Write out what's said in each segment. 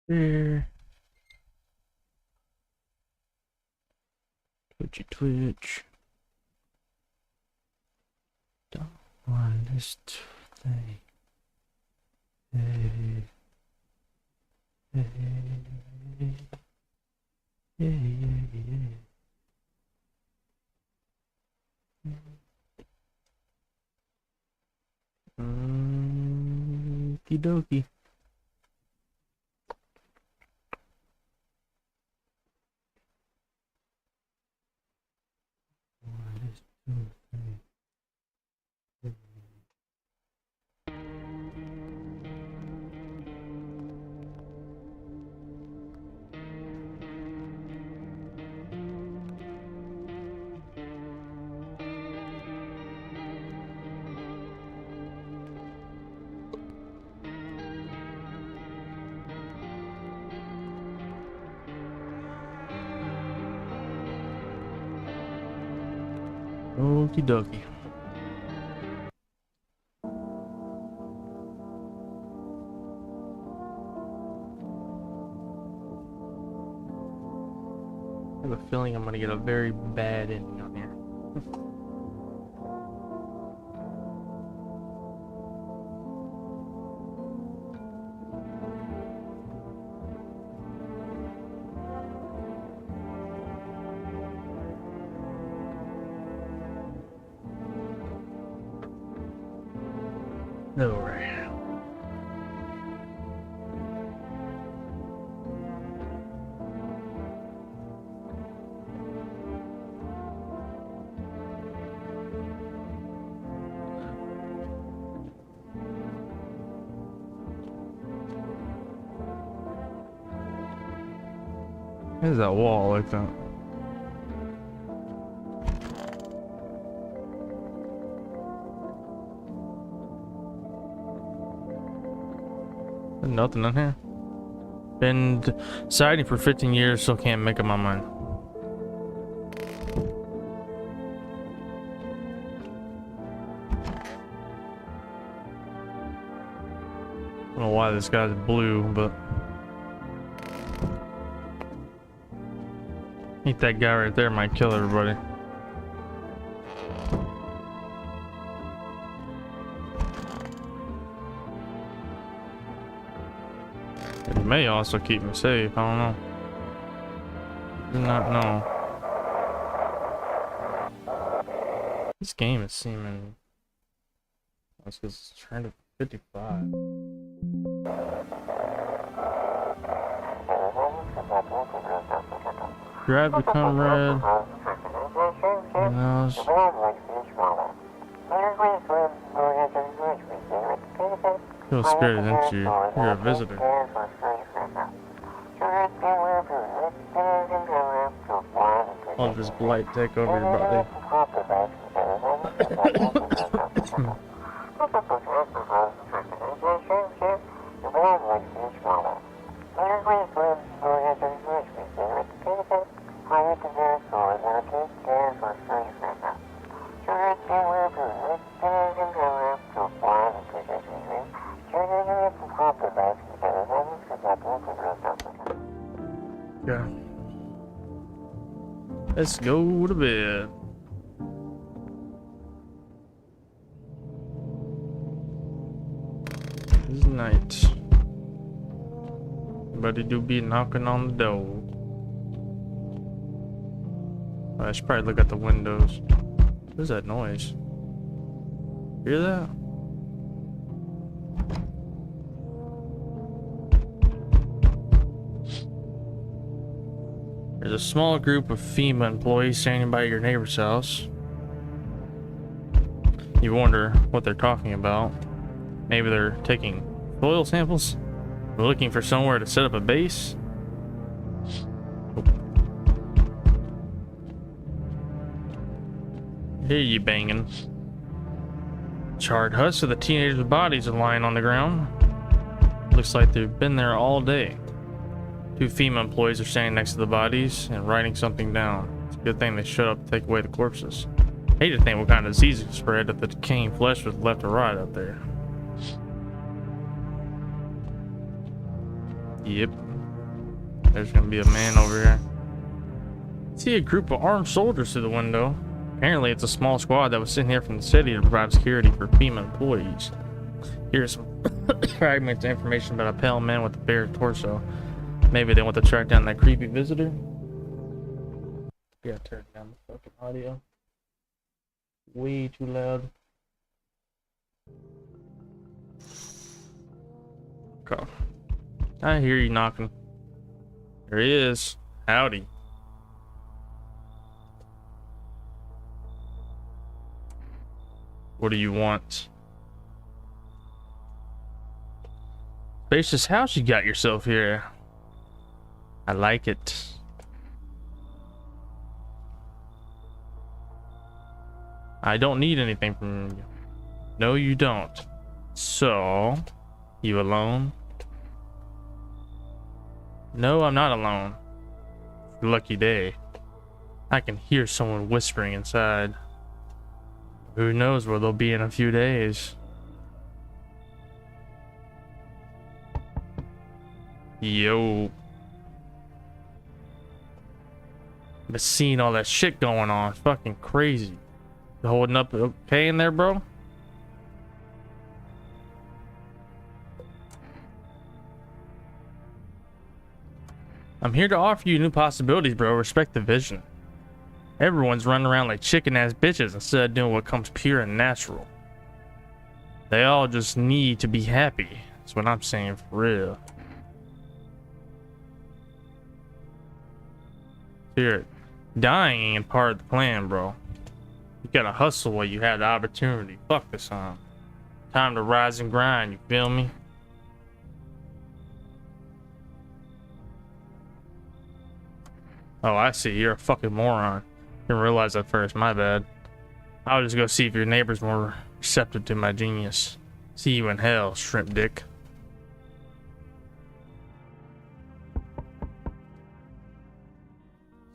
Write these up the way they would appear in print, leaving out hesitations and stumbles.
There. Twitchy twitch. Don't want this thing. Hey. Hey. Yeah, yeah, yeah. Okie dokie. Okie dokie. I have a feeling I'm gonna get a very bad ending on here. Alright. There's that wall like that. There's nothing in here. Been deciding for 15 years, still can't make up my mind. I don't know why this guy's blue, but I think that guy right there might kill everybody. It may also keep me safe, I don't know. Do not know. This game is seeming... That's because it's turned to 55. Grab the comrade. Else. Feel scared, didn't you? You're a visitor. I'll just blight take over your body. Yeah. Let's go to bed. This night. Somebody do be knocking on the door. I should probably look at the windows. What's that noise? Hear that? There's a small group of FEMA employees standing by your neighbor's house. You wonder what they're talking about. Maybe they're taking soil samples? They're looking for somewhere to set up a base? Hear you banging. Charred huts of the teenagers' bodies are lying on the ground. Looks like they've been there all day. 2 FEMA employees are standing next to the bodies and writing something down. It's a good thing they showed up to take away the corpses. I hate to think what kind of disease would spread if the decaying flesh was left to rot up there. Yep. There's gonna be a man over here. See a group of armed soldiers through the window. Apparently, it's a small squad that was sent here from the city to provide security for FEMA employees. Here's some fragments of information about a pale man with a bare torso. Maybe they want to track down that creepy visitor. Yeah, turn down the fucking audio. Way too loud. Okay. I hear you knocking. There he is. Howdy. What do you want? Spacious house you got yourself here. I like it. I don't need anything from you. No, you don't. So, you alone? No, I'm not alone. Lucky day. I can hear someone whispering inside. Who knows where they'll be in a few days. Yo. Been seeing all that shit going on. It's fucking crazy. You holding up okay in there, bro? I'm here to offer you new possibilities, bro. Respect the vision. Everyone's running around like chicken-ass bitches instead of doing what comes pure and natural. They all just need to be happy. That's what I'm saying for real. Here, dying ain't part of the plan, bro. You gotta hustle while you have the opportunity. Fuck this on. Time to rise and grind, you feel me? Oh, I see. You're a fucking moron. Didn't realize that first. My bad. I'll just go see if your neighbor's more receptive to my genius. See you in hell, shrimp dick.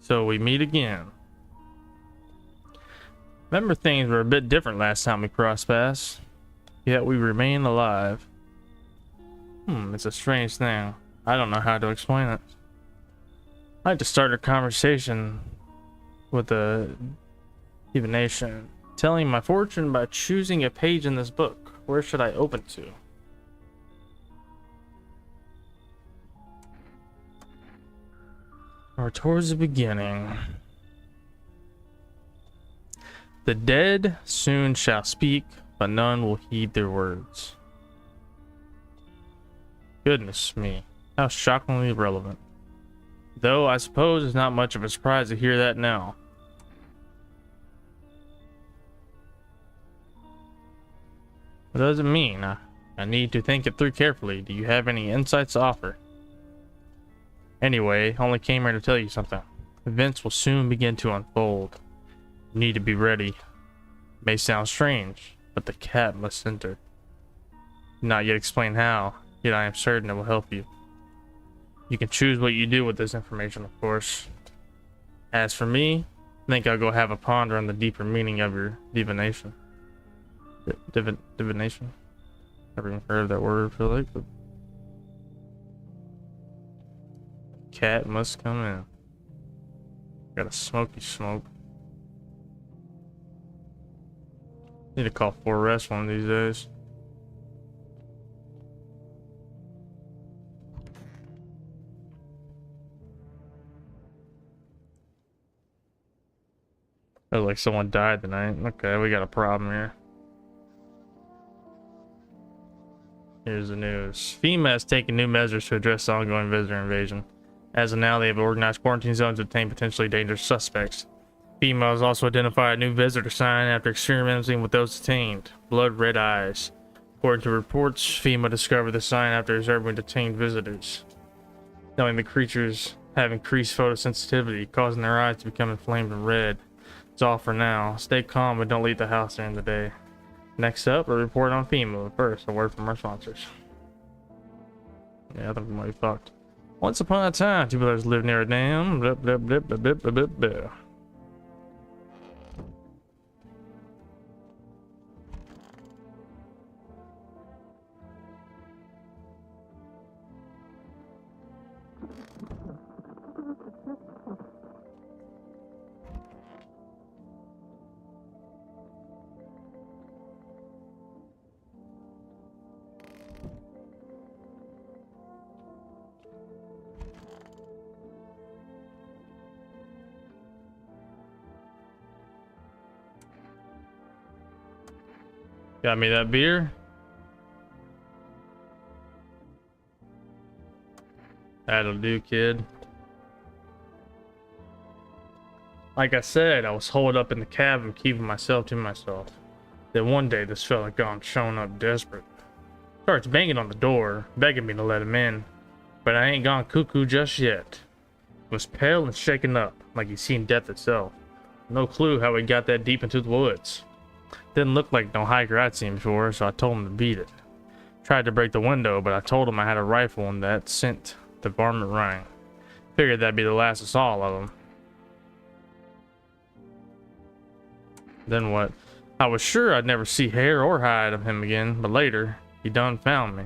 So we meet again. Remember, things were a bit different last time we crossed paths. Yet we remain alive. It's a strange thing. I don't know how to explain it. I'd like to start a conversation with a divination, telling my fortune by choosing a page in this book. Where should I open to? Or towards the beginning. The dead soon shall speak, but none will heed their words. Goodness me, how shockingly relevant. Though I suppose it's not much of a surprise to hear that now. What does it mean? I need to think it through carefully. Do you have any insights to offer? Anyway, only came here to tell you something. Events will soon begin to unfold. You need to be ready. It may sound strange, but the cat must enter. Not yet explain how, yet I am certain it will help you. You can choose what you do with this information, of course. As for me, I think I'll go have a ponder on the deeper meaning of your divination. Divination? Never even heard of that word, I feel like, but... Cat must come in. Got a smoky smoke. Need to call for arrest one of these days. Oh, like someone died tonight. Okay, we got a problem here. Here's the news. FEMA has taken new measures to address the ongoing visitor invasion. As of now, they have organized quarantine zones to obtain potentially dangerous suspects. FEMA has also identified a new visitor sign after experimenting with those detained. Blood red eyes. According to reports, FEMA discovered the sign after observing detained visitors. Knowing the creatures have increased photosensitivity, causing their eyes to become inflamed and red. It's all for now. Stay calm, but don't leave the house during the day. Next up, a report on FEMA. But first, a word from our sponsors. Yeah, I think we might be fucked. Once upon a time, two brothers lived near a dam. Blah, blah, blah, blah, blah, blah, blah, blah. Got me that beer. That'll do, kid. Like I said, I was holed up in the cabin, keeping myself to myself. Then one day, this fella gone showing up desperate. Starts banging on the door, begging me to let him in. But I ain't gone cuckoo just yet. Was pale and shaken up, like he'd seen death itself. No clue how he got that deep into the woods. Didn't look like no hiker I'd seen before, so I told him to beat it. Tried to break the window, but I told him I had a rifle and that sent the varmint rang. Figured that'd be the last of all of them. Then what? I was sure I'd never see hair or hide of him again, but later, he done found me.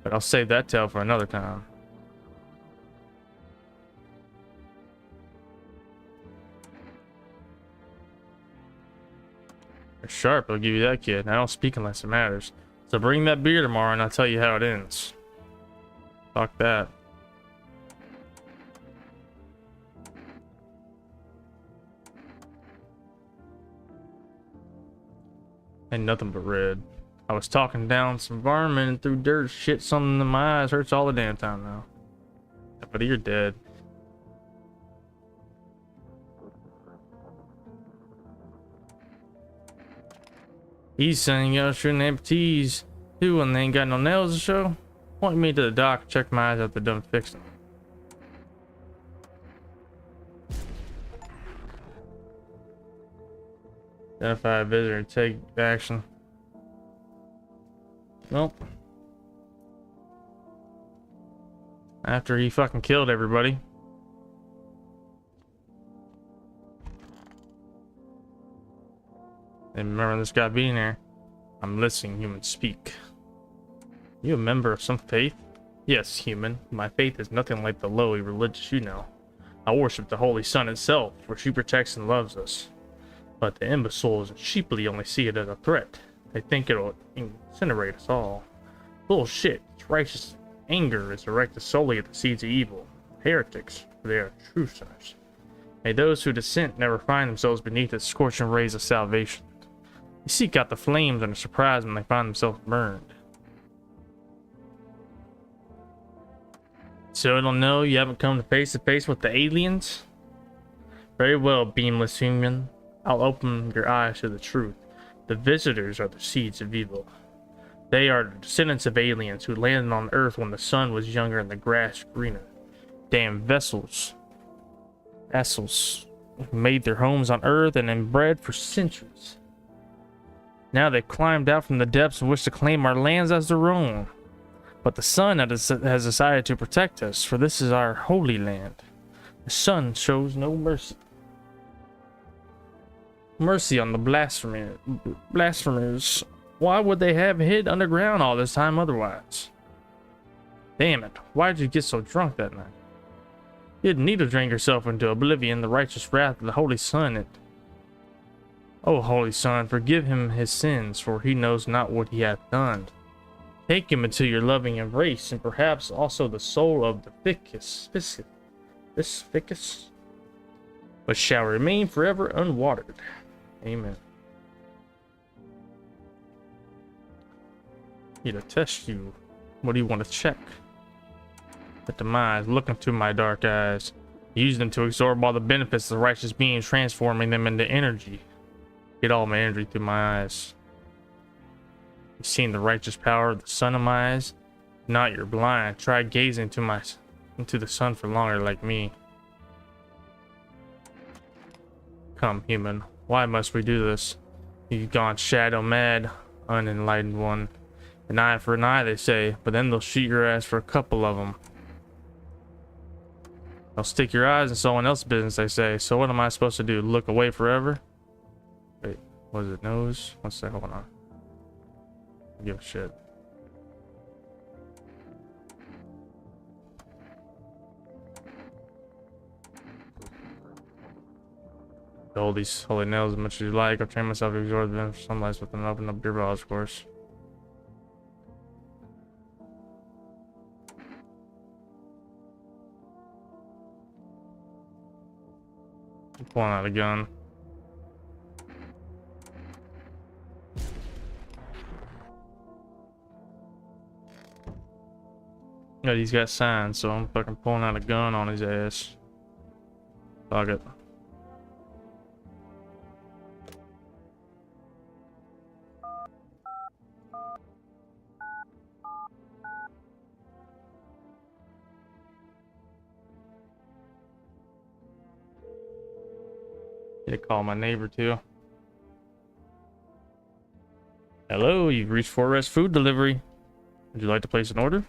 But I'll save that tale for another time. You're sharp, I'll give you that, kid. I don't speak unless it matters. So bring that beer tomorrow and I'll tell you how it ends. Fuck that. Ain't nothing but red. I was talking down some varmint and threw dirt shit something in my eyes. Hurts all the damn time now. But you're dead. He's saying y'all shouldn't amputees too when they ain't got no nails to show. Point me to the doc and check my eyes after done fixing them. Identify a visitor and take action. Nope. After he fucking killed everybody. And remember this guy being there. I'm listening, human, speak. You a member of some faith? Yes, human. My faith is nothing like the lowly religious you know. I worship the Holy Sun itself, for she protects and loves us. But the imbeciles sheeply only see it as a threat. They think it'll incinerate us all. Bullshit. Its righteous anger is directed solely at the seeds of evil. Heretics, for they are true sinners. May those who dissent never find themselves beneath its scorching rays of salvation. They seek out the flames and are surprised when they find themselves burned. So it'll know you haven't come to face with the aliens? Very well, beamless human. I'll open your eyes to the truth. The visitors are the seeds of evil. They are the descendants of aliens who landed on Earth when the sun was younger and the grass greener. Damn vessels made their homes on Earth and inbred for centuries. Now they've climbed out from the depths and wish to claim our lands as their own. But the sun has decided to protect us, for this is our holy land. The sun shows no mercy. Mercy on the blasphemers. Why would they have hid underground all this time otherwise? Damn it, why did you get so drunk that night? You didn't need to drink yourself into oblivion, the righteous wrath of the Holy Sun. O Holy Sun, forgive him his sins, for he knows not what he hath done. Take him into your loving embrace, and perhaps also the soul of the ficus, but shall remain forever unwatered. Amen. Need to test you. What do you want to check? At the mind, look into my dark eyes. Use them to absorb all the benefits of the righteous being, transforming them into energy. Get all my energy through my eyes. You've seen the righteous power of the sun in my eyes? Not you're blind. Try gazing into the sun for longer like me. Come, human. Why must we do this? You've gone shadow mad, unenlightened one. An eye for an eye, they say, but then they'll shoot your ass for a couple of them. They'll stick your eyes in someone else's business, they say. So what am I supposed to do? Look away forever? Wait, was it nose? One sec, hold on. Give a shit. Hold these holy nails as much as you like. I've trained myself to absorb them for sunlight with them. Open up your balls, of course. I'm pulling out a gun. Yeah, he's got signs, so I'm fucking pulling out a gun on his ass. Fuck it. Need to call my neighbor too. Hello, you've reached Forest Food Delivery. Would you like to place an order?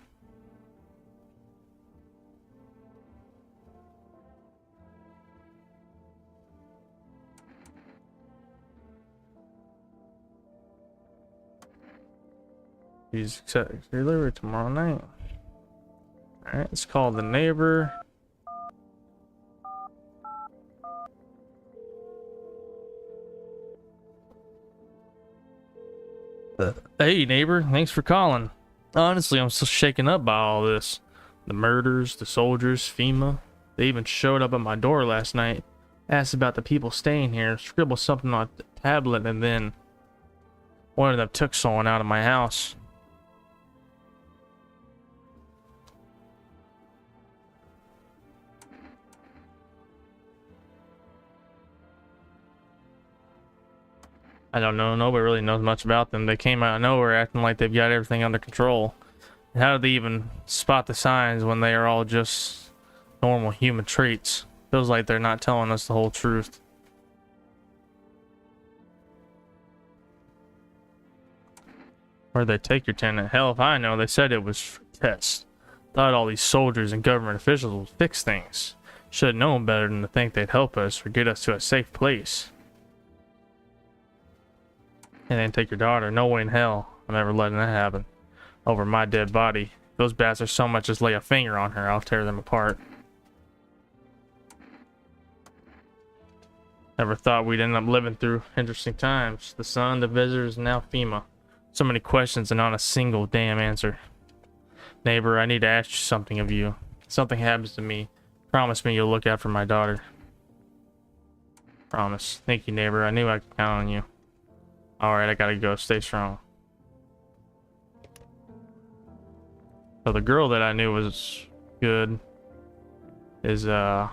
He's expecting delivery tomorrow night. Alright, let's call the neighbor. Hey neighbor, thanks for calling. Honestly, I'm still shaken up by all this. The murders, the soldiers, FEMA. They even showed up at my door last night. Asked about the people staying here, scribbled something on a tablet, and then one of them took someone out of my house. I don't know. Nobody really knows much about them. They came out of nowhere acting like they've got everything under control. How did they even spot the signs when they are all just normal human traits? Feels like they're not telling us the whole truth. Where'd they take your tenant? Hell if I know. They said it was for tests. Thought all these soldiers and government officials would fix things. Should have known better than to think they'd help us or get us to a safe place. And then take your daughter. No way in hell I'm ever letting that happen. Over my dead body. Those bastards so much as lay a finger on her, I'll tear them apart. Never thought we'd end up living through interesting times. The sun, the visitors, and now FEMA. So many questions and not a single damn answer. Neighbor, I need to ask you something of you. If something happens to me, promise me you'll look out for my daughter. Promise. Thank you, neighbor. I knew I could count on you. Alright, I gotta go. Stay strong. So the girl that I knew was good is, that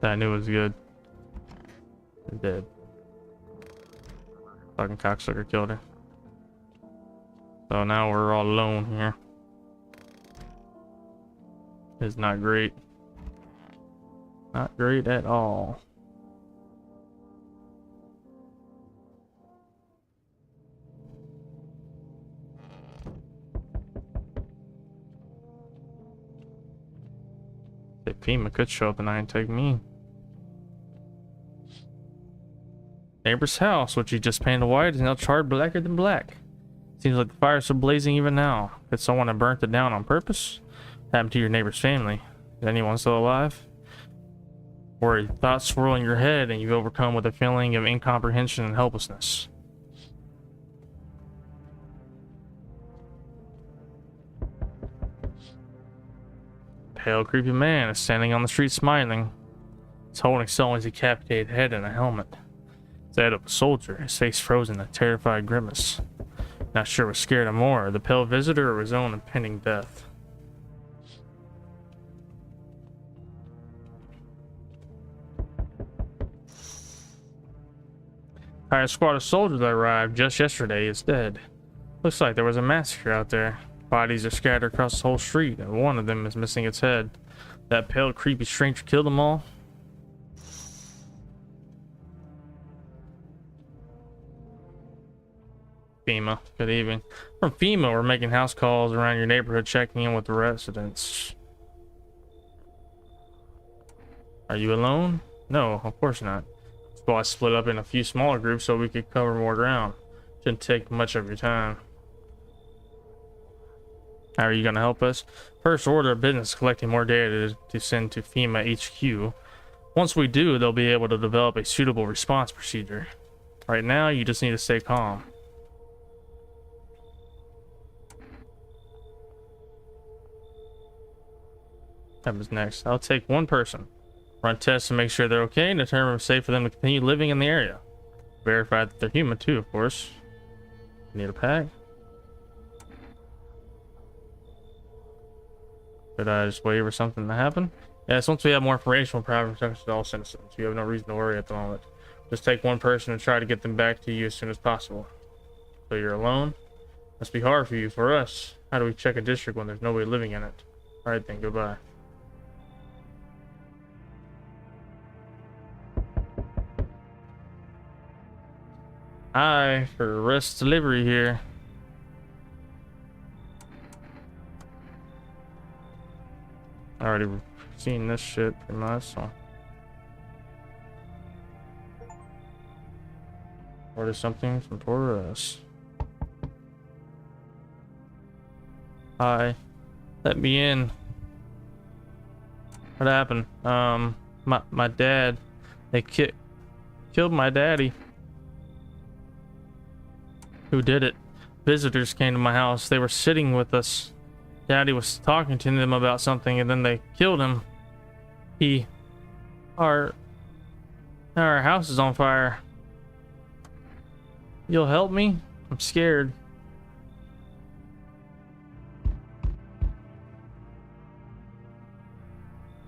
I knew was good. Is dead. Fucking cocksucker killed her. So now we're all alone here. It's not great. Not great at all. If FEMA could show up and I ain't take me. Neighbor's house, which you just painted white, is now charred blacker than black. Seems like the fire's still blazing even now. Could someone have burnt it down on purpose? What happened to your neighbor's family? Is anyone still alive? Or thoughts swirl in your head and you've overcome with a feeling of incomprehension and helplessness. Pale, creepy man is standing on the street smiling. He's holding someone's decapitated head in a helmet. It's the head of a soldier, his face frozen in a terrified grimace. Not sure what scared him more, the pale visitor or his own impending death. Entire squad of soldiers that arrived just yesterday is dead. Looks like there was a massacre out there. Bodies are scattered across the whole street, and one of them is missing its head. That pale, creepy stranger killed them all. FEMA, good evening. From FEMA, we're making house calls around your neighborhood, checking in with the residents. Are you alone? No, of course not. Well, I split up in a few smaller groups so we could cover more ground. Shouldn't take much of your time. How are you going to help us? First order of business collecting more data to send to FEMA HQ. Once we do, they'll be able to develop a suitable response procedure. Right now, you just need to stay calm. That was next. I'll take one person. Run tests to make sure they're okay and determine if it's safe for them to continue living in the area. Verify that they're human too, of course. Need a pack? Should I just wait for something to happen? Yes, once we have more information, we'll probably protect all citizens. You have no reason to worry at the moment. Just take one person and try to get them back to you as soon as possible. So you're alone? Must be hard for you. For us, how do we check a district when there's nobody living in it? Alright then, goodbye. Hi, for rest delivery here. I already seen this shit pretty much, so. Order something from Taurus. Hi. Let me in. What happened? My dad. They killed my daddy. Who did it? Visitors came to my house. They were sitting with us. Daddy was talking to them about something and then they killed him. Our house is on fire. You'll help me? I'm scared.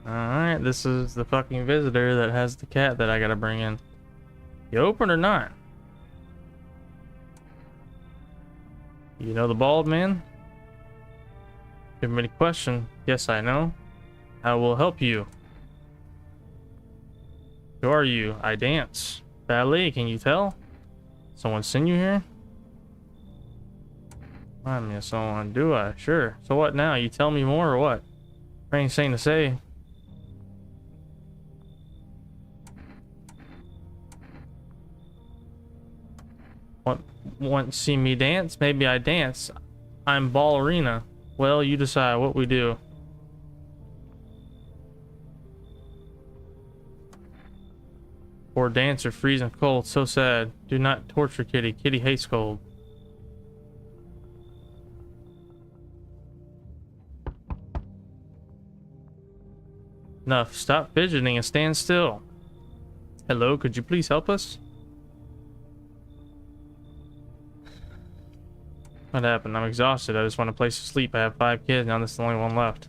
Alright, this is the fucking visitor that has the cat that I gotta bring in. You open or not? You know the bald man? Give him any question. Yes, I know. I will help you. Who are you? I dance. Ballet, can you tell? Someone send you here? I mean, someone, do I? Sure. So what now? You tell me more or what? There ain't anything to say. Want to see me dance? Maybe I dance. I'm ballerina. Well, you decide what we do. Poor dancer, freezing cold, so sad. Do not torture Kitty. Kitty hates cold. Enough. Stop fidgeting and stand still. Hello, could you please help us? What happened? I'm exhausted. I just want a place to sleep. I have 5 kids. Now this is the only one left.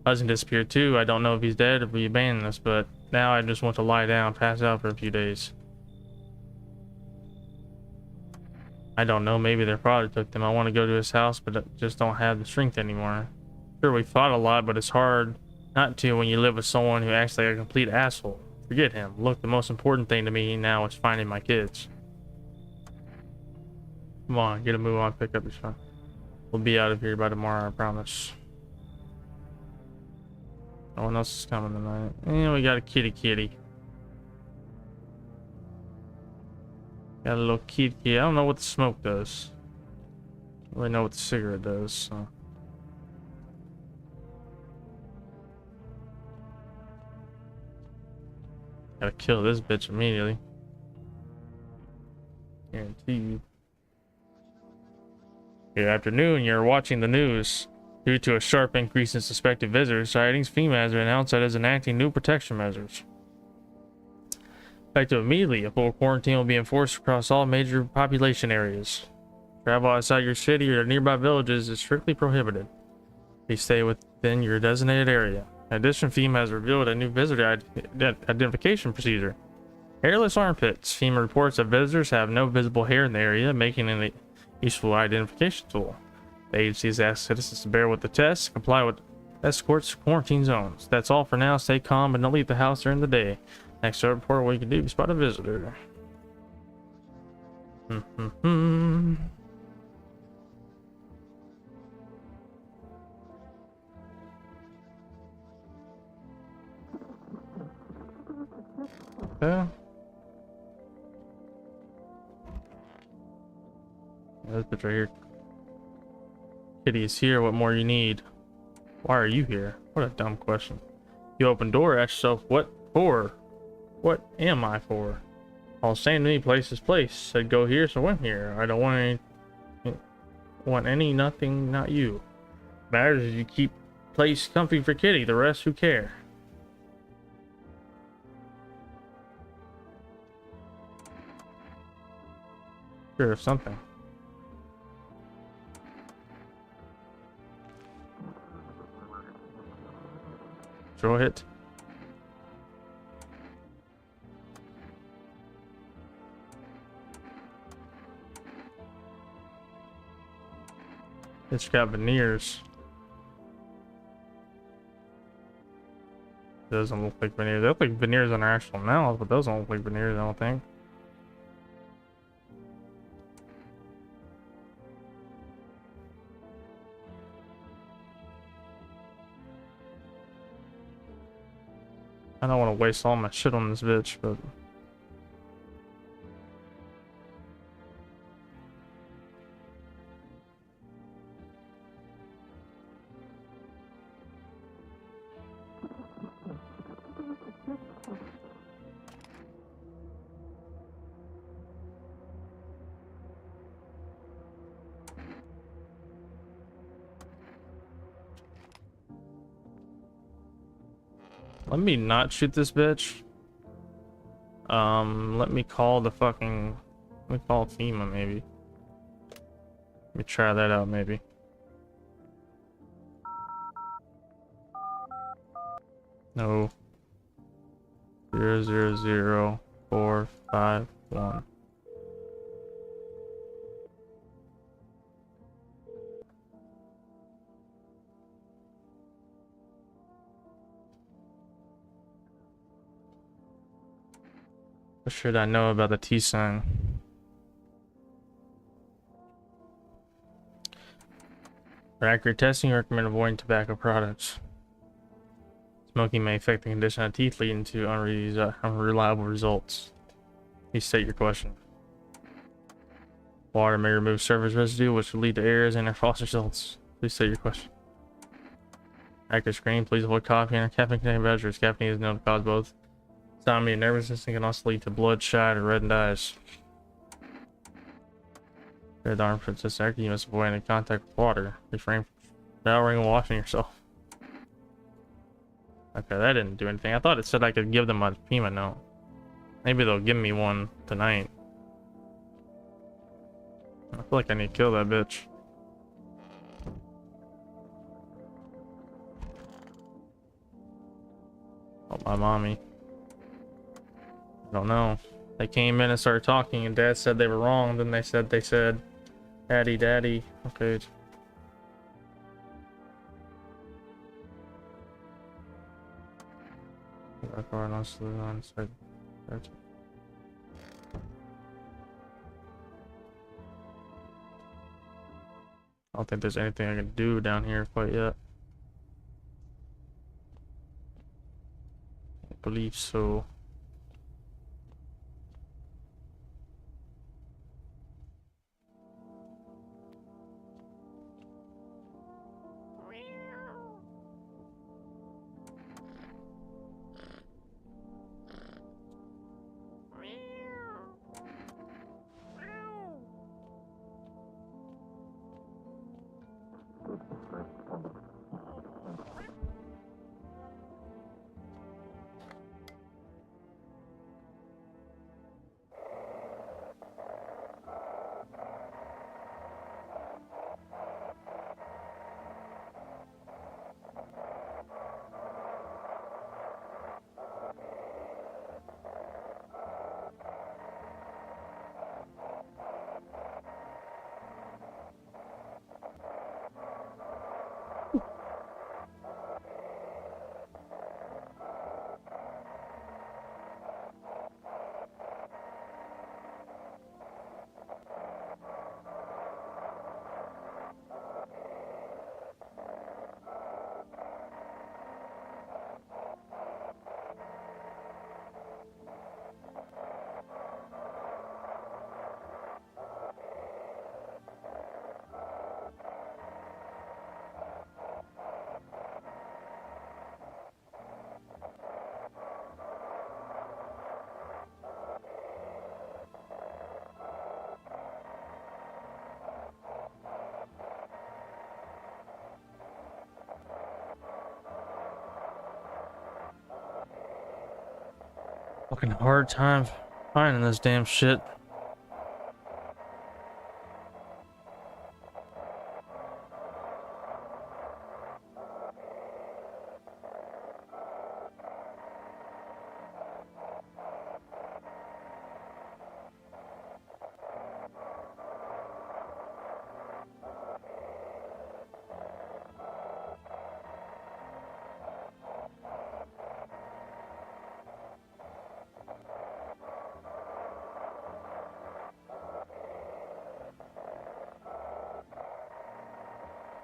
Husband disappeared too. I don't know if he's dead or if he abandoned us, but now I just want to lie down, pass out for a few days. I don't know. Maybe their father took them. I want to go to his house, but I just don't have the strength anymore. Sure, we fought a lot, but it's hard not to when you live with someone who acts like a complete asshole. Forget him. Look, the most important thing to me now is finding my kids. Come on, get a move on, pick up your son. We'll be out of here by tomorrow, I promise. No one else is coming tonight. And we got a kitty. Got a little kitty. I don't know what the smoke does. I don't really know what the cigarette does, so. Gotta kill this bitch immediately. Guaranteed. Good afternoon, you're watching the news. Due to a sharp increase in suspected visitor sightings, FEMA has announced that it is enacting new protection measures. Effective immediately, a full quarantine will be enforced across all major population areas. Travel outside your city or nearby villages is strictly prohibited. Please stay within your designated area. In addition, FEMA has revealed a new visitor identification procedure. Hairless armpits. FEMA reports that visitors have no visible hair in the area, making it a useful identification tool. The agency has asked citizens to bear with the tests, comply with escorts, quarantine zones. That's all for now. Stay calm and don't leave the house during the day. Next report, what you can do to spot a visitor. Okay. This bitch right here. Kitty is here. What more you need? Why are you here? What a dumb question. You open door, ask yourself, what for? What am I for? All saying to me, place is place. Said go here, so went here. I don't want any, nothing, not you. Matters is you keep place comfy for Kitty. The rest, who care? Sure of something. enjoy it. It's got veneers. Doesn't look like veneers. They look like veneers on our actual mouth, but those don't look like veneers, I don't think. I don't want to waste all my shit on this bitch, but let me not shoot this bitch. Let me call the fucking... Let me call FEMA, maybe. Let me try that out, maybe. No. 000451. What should I know about the T sign? For accurate testing, you recommend avoiding tobacco products. Smoking may affect the condition of teeth, leading to unreliable results. Please state your question. Water may remove surface residue, which will lead to errors and false results. Please state your question. Accurate screening, please avoid coffee and caffeine-containing beverages. Caffeine is known to cause both insomnia and nervousness and can also lead to bloodshot or reddened eyes. Red arm for this actor, you must avoid any contact with water. Refrain from showering and washing yourself. Okay, that didn't do anything. I thought it said I could give them a FEMA note. Maybe they'll give me one tonight. I feel like I need to kill that bitch. Oh, my mommy. I don't know. They came in and started talking and Dad said they were wrong. Then they said, Daddy, Daddy. Okay. I don't think there's anything I can do down here quite yet. I believe so. Fucking hard time finding this damn shit.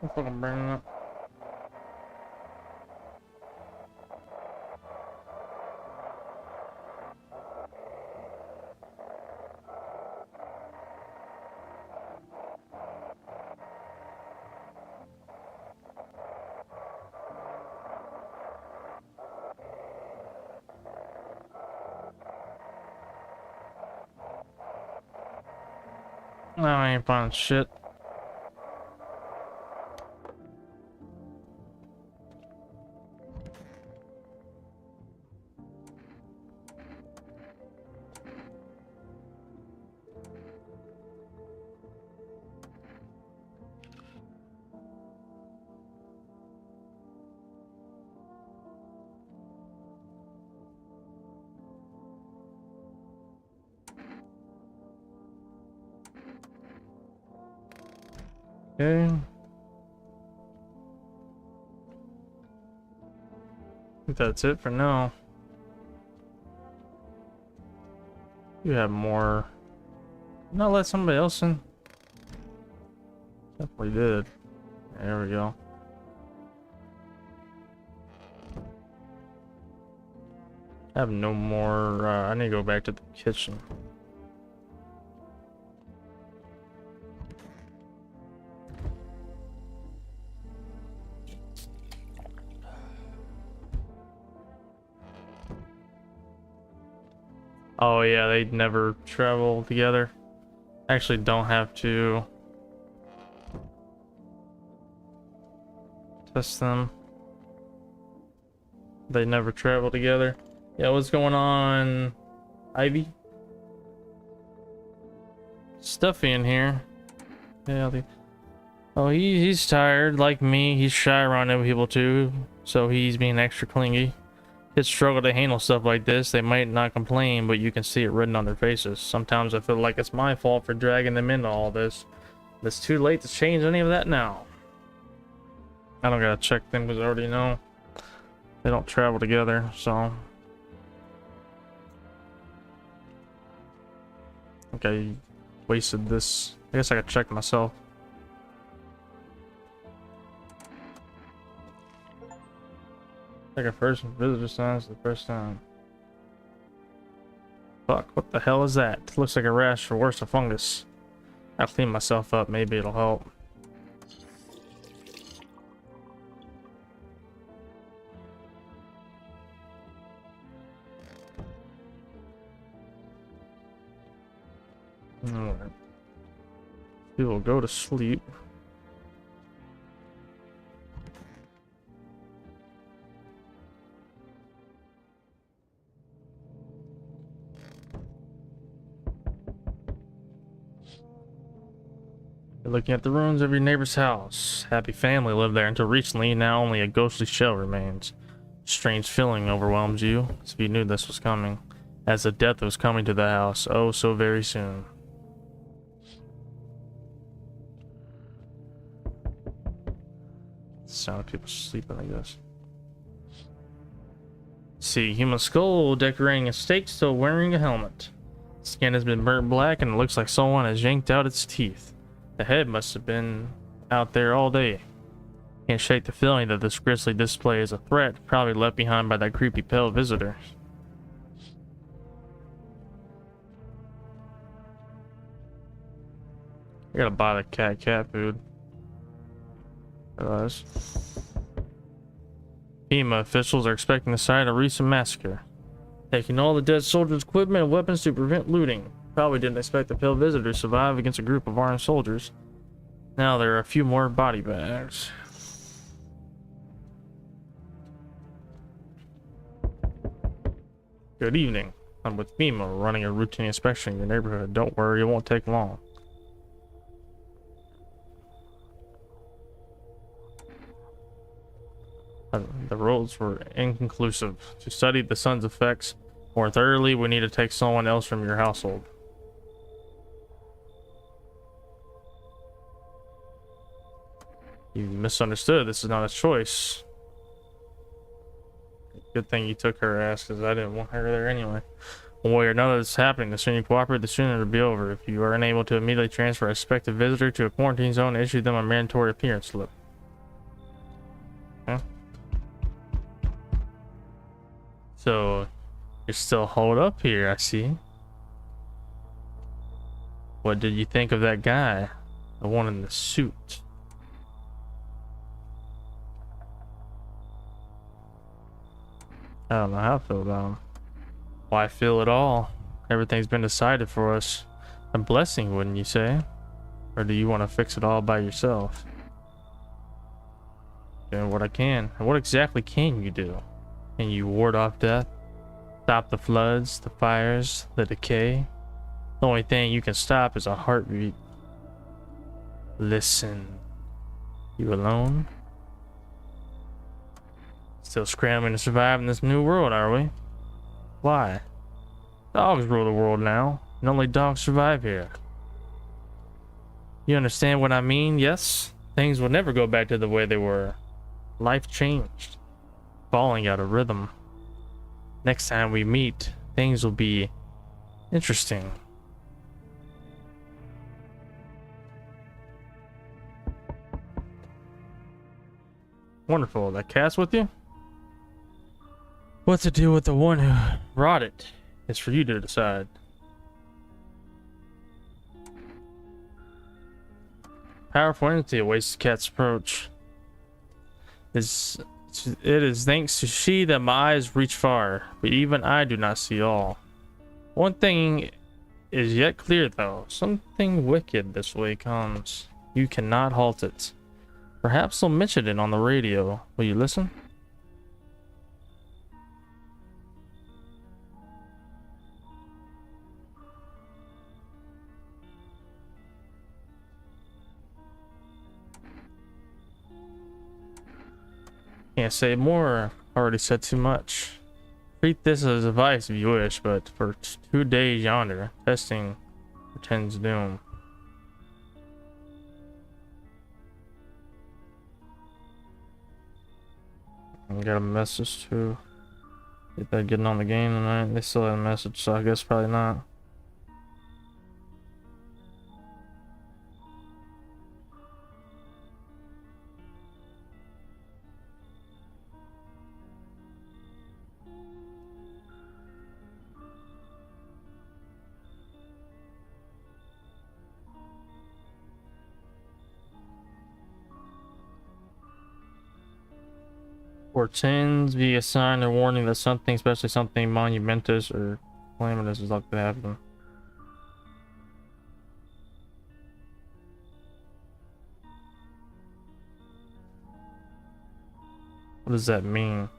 I'm fucking burning up. No, I ain't finding shit. Okay. I think that's it for now. You have more. Not let somebody else in. Definitely did. There we go. I have no more. I need to go back to the kitchen. Oh yeah, they never travel together. Actually, don't have to test them. They never travel together. Yeah, what's going on, Ivy? Stuffy in here. Yeah. Oh, he's tired, like me. He's shy around other people too, so he's being extra clingy. Kids struggle to handle stuff like this. They might not complain, but you can see it written on their faces. Sometimes I feel like it's my fault for dragging them into all this. But it's too late to change any of that now. I don't gotta check them because I already know they don't travel together, so. Okay, wasted this. I guess I could check myself. Like a first visitor signs the first time. Fuck, what the hell is that? It looks like a rash or worse, a fungus. I'll clean myself up, maybe it'll help. Alright. We will go to sleep. Looking at the ruins of your neighbor's house. Happy family lived there until recently. Now only a ghostly shell remains. Strange feeling overwhelms you, as if you knew this was coming, as the death was coming to the house, oh so very soon. Sound of people sleeping, I guess. See, human skull decorating a stake, still wearing a helmet. Skin has been burnt black and it looks like someone has yanked out its teeth. The head must have been out there all day. Can't shake the feeling that this grisly display is a threat, probably left behind by that creepy pale visitor. I gotta buy the cat food. Otherwise. FEMA officials are expecting to cite a recent massacre. Taking all the dead soldiers' equipment and weapons to prevent looting. Probably didn't expect the pale visitor to survive against a group of armed soldiers. Now there are a few more body bags. Good evening. I'm with FEMA, running a routine inspection in your neighborhood. Don't worry, it won't take long. The roads were inconclusive. To study the sun's effects more thoroughly, we need to take someone else from your household. You misunderstood. This is not a choice. Good thing you took her ass, because I didn't want her there anyway. One way or another, this is happening. The sooner you cooperate, the sooner it'll be over. If you are unable to immediately transfer a suspected visitor to a quarantine zone, issue them a mandatory appearance slip. So you're still holed up here, I see. What did you think of that guy? The one in the suit. I don't know how I feel about him. Why feel at all? Everything's been decided for us. A blessing, wouldn't you say? Or do you want to fix it all by yourself? Doing what I can. And what exactly can you do? Can you ward off death? Stop the floods, the fires, the decay? The only thing you can stop is a heartbeat. Listen. You alone? Still scrambling to survive in this new world, are we? Why? Dogs rule the world now, and only dogs survive here. You understand what I mean? Yes? Things will never go back to the way they were. Life changed. Falling out of rhythm. Next time we meet, things will be interesting. Wonderful. That cat's with you? What to do with the one who brought it? It's for you to decide. Powerful entity awaits the cat's approach. It is thanks to she that my eyes reach far, but even I do not see all. One thing is yet clear though, something wicked this way comes. You cannot halt it. Perhaps they'll mention it on the radio. Will you listen? Can't say more. Already said too much. Treat this as advice if you wish, but for 2 days yonder, testing pretends doom. I got a message too. If they're getting on the game tonight, they still have a message, so I guess probably not. Portends be a sign or warning that something, especially something monumentous or calamitous, is likely to happen. What does that mean?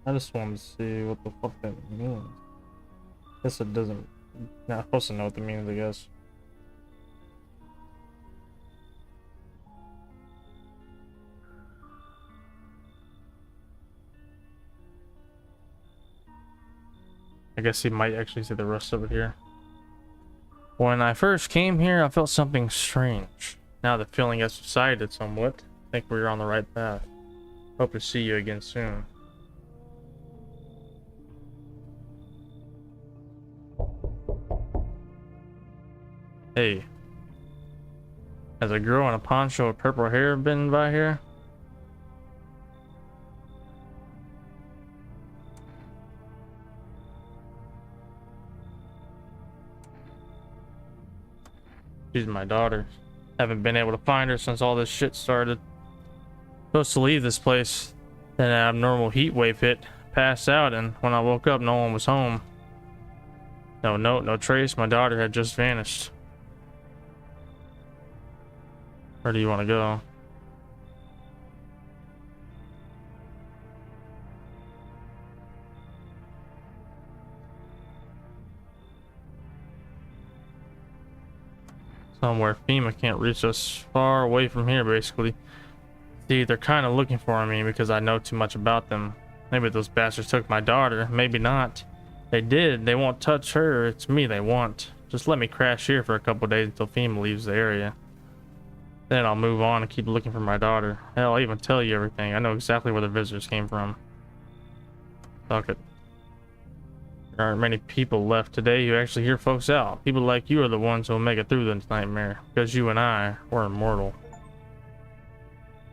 I just wanted to see what the fuck that means. Guess it doesn't. Not supposed to know what it means, I guess. I guess he might actually see the rest of it here. When I first came here, I felt something strange. Now the feeling has subsided somewhat. I think we're on the right path. Hope to see you again soon. Hey. Has a girl in a poncho with purple hair been by here? She's my daughter. Haven't been able to find her since all this shit started. Supposed to leave this place. Then an abnormal heat wave hit. Passed out, and when I woke up, no one was home. No note, no trace. My daughter had just vanished. Where do you want to go? somewhere FEMA can't reach us far away from here, basically. See, they're kind of looking for me because I know too much about them. Maybe those bastards took my daughter, maybe not. They did, they won't touch her, it's me they want. Just let me crash here for a couple days until FEMA leaves the area. Then I'll move on and keep looking for my daughter. Hell, I'll even tell you everything. I know exactly where the visitors came from. Fuck it. There aren't many people left today who actually hear folks out. People like you are the ones who will make it through this nightmare. Because you and I, we're immortal.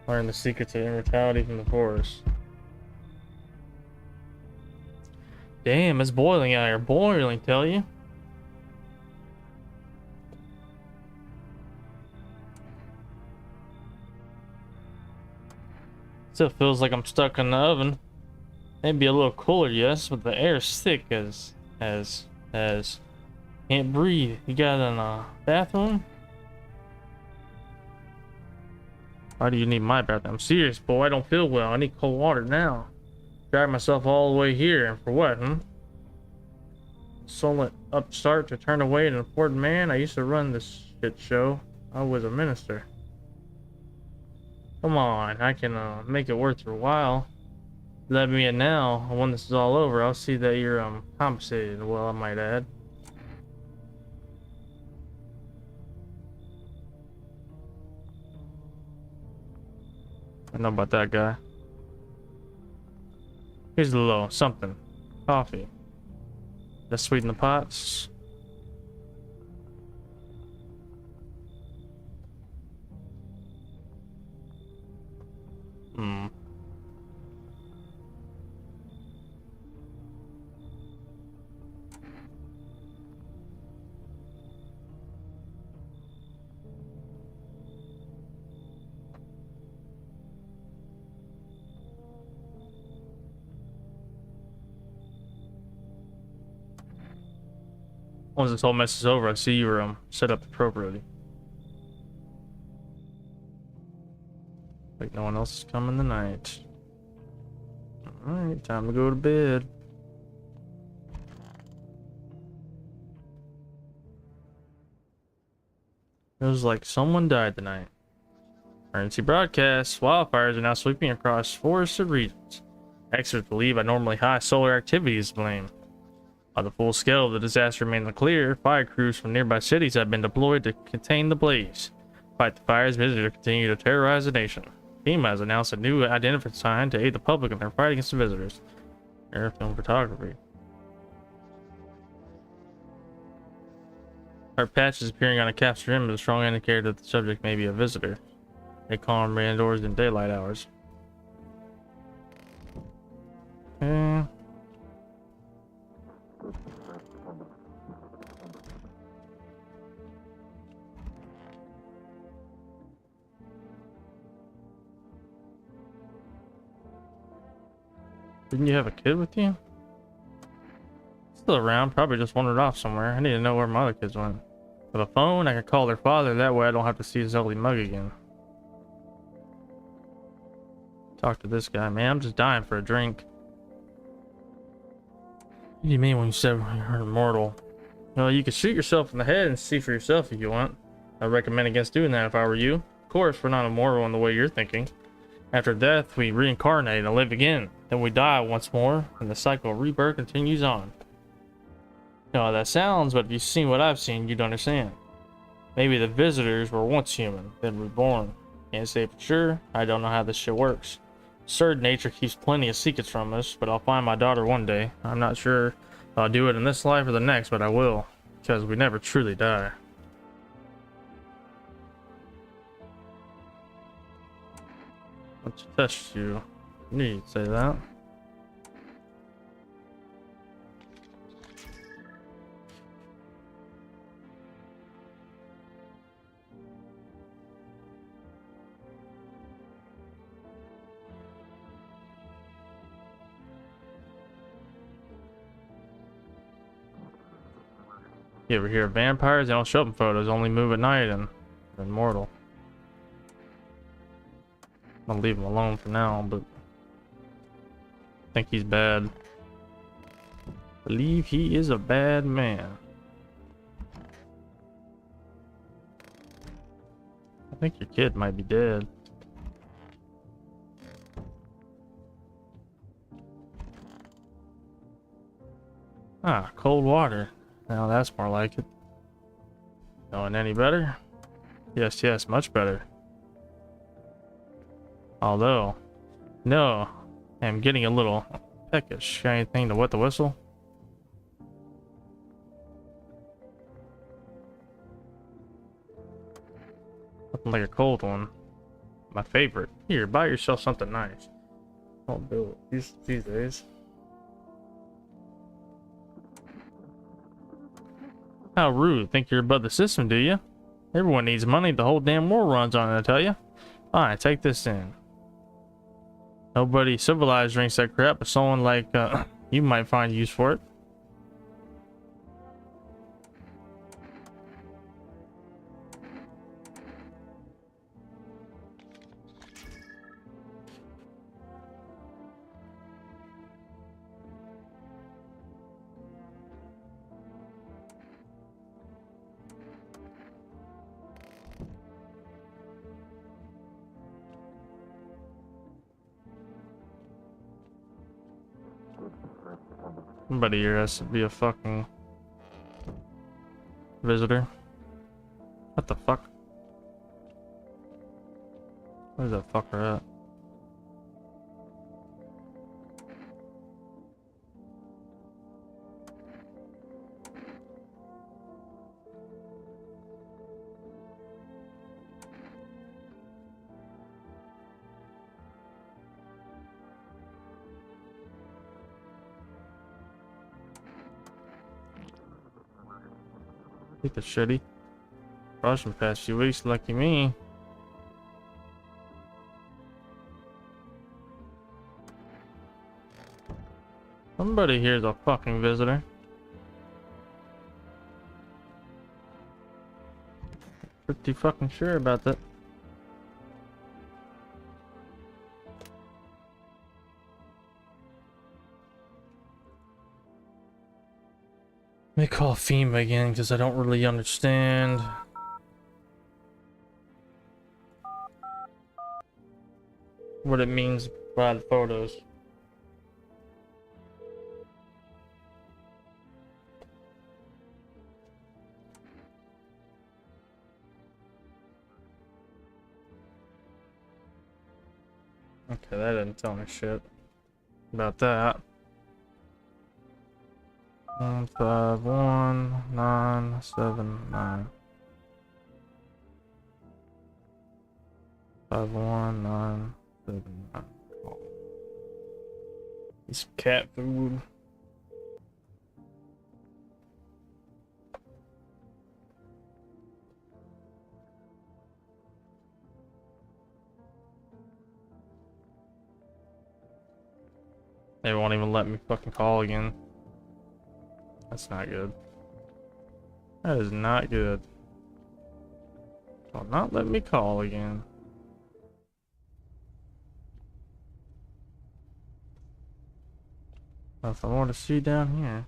Learn the secrets of immortality from the forest. Damn, it's boiling out here. Boiling, tell you. Still feels like I'm stuck in the oven. Maybe a little cooler, yes, but the air's thick as can't breathe. You got a bathroom? Why do you need my bathroom? I'm serious, boy. I don't feel well. I need cold water now. Drive myself all the way here, and for what, Insolent upstart to turn away an important man? I used to run this shit show. I was a minister. Come on, I can make it worth your while. Let me in now. When this is all over, I'll see that you're compensated well, I might add. I know about that guy. Here's a little something. Coffee. Let's sweeten the pots. Once this whole mess is over, I see you were set up appropriately. Like no one else is coming tonight. Alright, time to go to bed. It was like someone died tonight. Emergency broadcast. Wildfires are now sweeping across forested regions. Experts believe abnormally high solar activity is to blame. While the full scale of the disaster remains unclear, fire crews from nearby cities have been deployed to contain the blaze. Fight the fires, visitors continue to terrorize the nation. FEMA has announced a new identification sign to aid the public in their fight against the visitors. Air film photography. Our patches appearing on a captured image is a strong indicator that the subject may be a visitor. They calm remain indoors in daylight hours. Okay. Didn't you have a kid with you? Still around, probably just wandered off somewhere. I need to know where my other kids went. With a phone, I can call their father, that way I don't have to see his ugly mug again. Talk to this guy, man. I'm just dying for a drink. What do you mean when you said you're immortal? Well, you can shoot yourself in the head and see for yourself if you want. I recommend against doing that if I were you. Of course, we're not immortal in the way you're thinking. After death, we reincarnate and live again. Then we die once more, and the cycle of rebirth continues on. You know how that sounds, but if you've seen what I've seen, you'd understand. Maybe the visitors were once human, then reborn. Can't say for sure. I don't know how this shit works. Absurd nature keeps plenty of secrets from us, but I'll find my daughter one day. I'm not sure if I'll do it in this life or the next, but I will. Because we never truly die. Let's test you. You need to say that. You ever hear of vampires? They don't show up in photos, only move at night and they're immortal. I'll leave him alone for now, but I think he's bad. Believe he is a bad man. think your kid might be dead. Ah, cold water. Now that's more like it. Going any better? Yes, yes, much better. Although, no, I'm getting a little peckish. Got anything to wet the whistle? Something like a cold one. My favorite. Here, buy yourself something nice. Don't do it these days. How rude. Think you're above the system, do you? Everyone needs money. The whole damn world runs on it, I tell you. Alright, take this in. Nobody civilized drinks that crap, but someone like you might find use for it. Somebody here has to be a fucking visitor. What the fuck? Where's that fucker at? Take the shitty. Russian past few weeks, lucky me. Somebody here's a fucking visitor. Pretty fucking sure about that. Let me call FEMA again because I don't really understand what it means by the photos. Okay, that didn't tell me shit about that. 151979. 51979. Oh. It's cat food. They won't even let me fucking call again. That's not good. That is not good. Will not let me call again. Nothing more to see down here.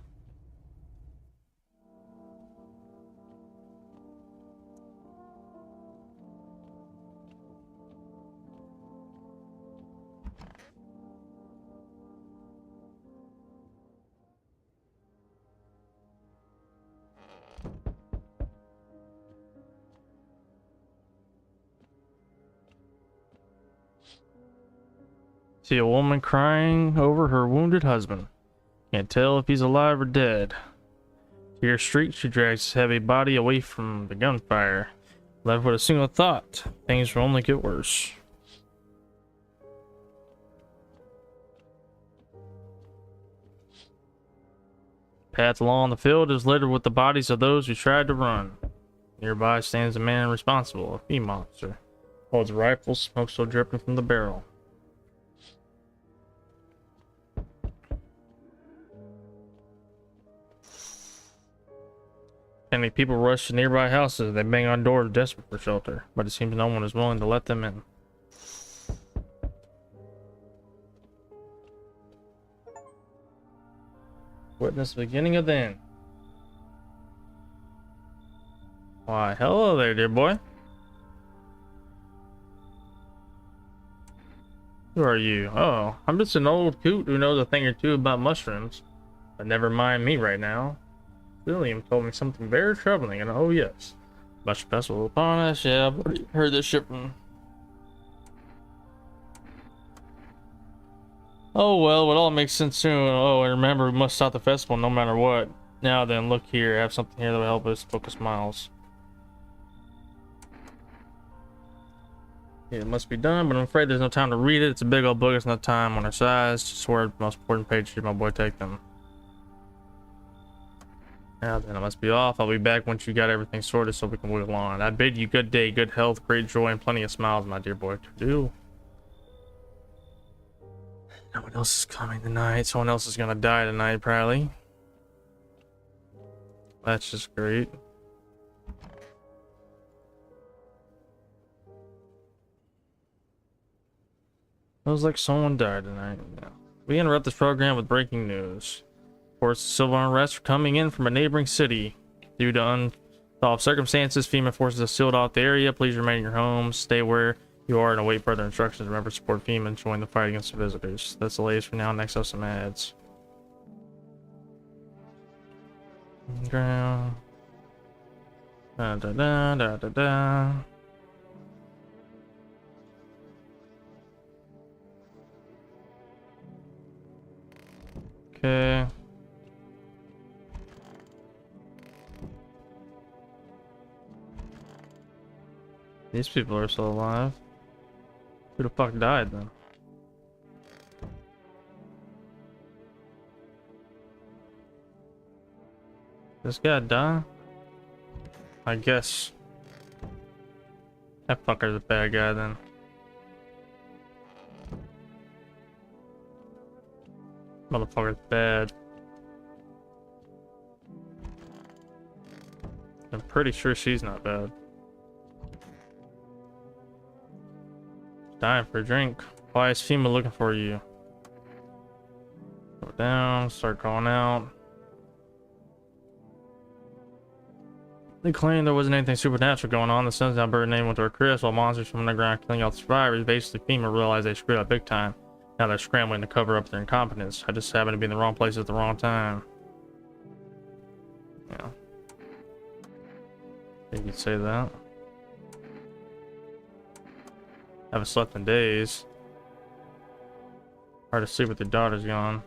See a woman crying over her wounded husband. Can't tell if he's alive or dead. To your street, she drags his heavy body away from the gunfire. Left with a single thought. Things will only get worse. Path along the field is littered with the bodies of those who tried to run. Nearby stands a man responsible, a female officer. Holds a rifle, smoke still dripping from the barrel. Many people rush to nearby houses. They bang on doors desperate for shelter, but it seems no one is willing to let them in. Witness the beginning of the end. Why, hello there, dear boy. Who are you? Oh, I'm just an old coot who knows a thing or two about mushrooms. But never mind me right now. William told me something very troubling, and oh yes. Much festival upon us. Yeah, I've already heard this shit from... Oh well, it all makes sense soon. Oh, and remember, we must stop the festival no matter what. Now then, look here. I have something here that will help us focus Miles. Yeah, it must be done, but I'm afraid there's no time to read it. It's a big old book. It's not time on our size. Just swear the most important page here, my boy. Take them. Now then, I must be off. I'll be back once you got everything sorted so we can wiggle on. I bid you good day, good health, great joy, and plenty of smiles, my dear boy. To do. No one else is coming tonight. Someone else is gonna die tonight, probably. That's just great. Feels like someone died tonight. Yeah. We interrupt this program with breaking news. Reports of civil unrest are coming in from a neighboring city. Due to unsolved circumstances, FEMA forces have sealed off the area. Please remain in your homes. Stay where you are and await further instructions. Remember, support FEMA and join the fight against the visitors. That's the latest for now. Next up, some ads. Ground. Da da da da da da. Okay. These people are still alive. Who the fuck died then? This guy died? I guess. That fucker's a bad guy then. Motherfucker's bad. I'm pretty sure she's not bad. Dying for a drink. Why is FEMA looking for you? Go down, start calling out. They claimed there wasn't anything supernatural going on. The sun's now burning in with our Chris while monsters from underground killing all the survivors. Basically, FEMA realized they screwed up big time. Now they're scrambling to cover up their incompetence. I just happened to be in the wrong place at the wrong time. Yeah. You could say that. Haven't slept in days. Hard to sleep with your daughter's gone.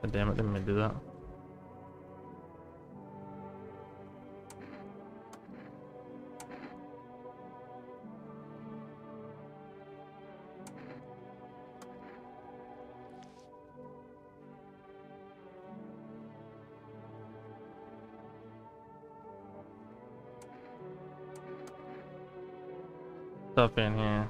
God damn it, didn't mean to do that. Stuff in here.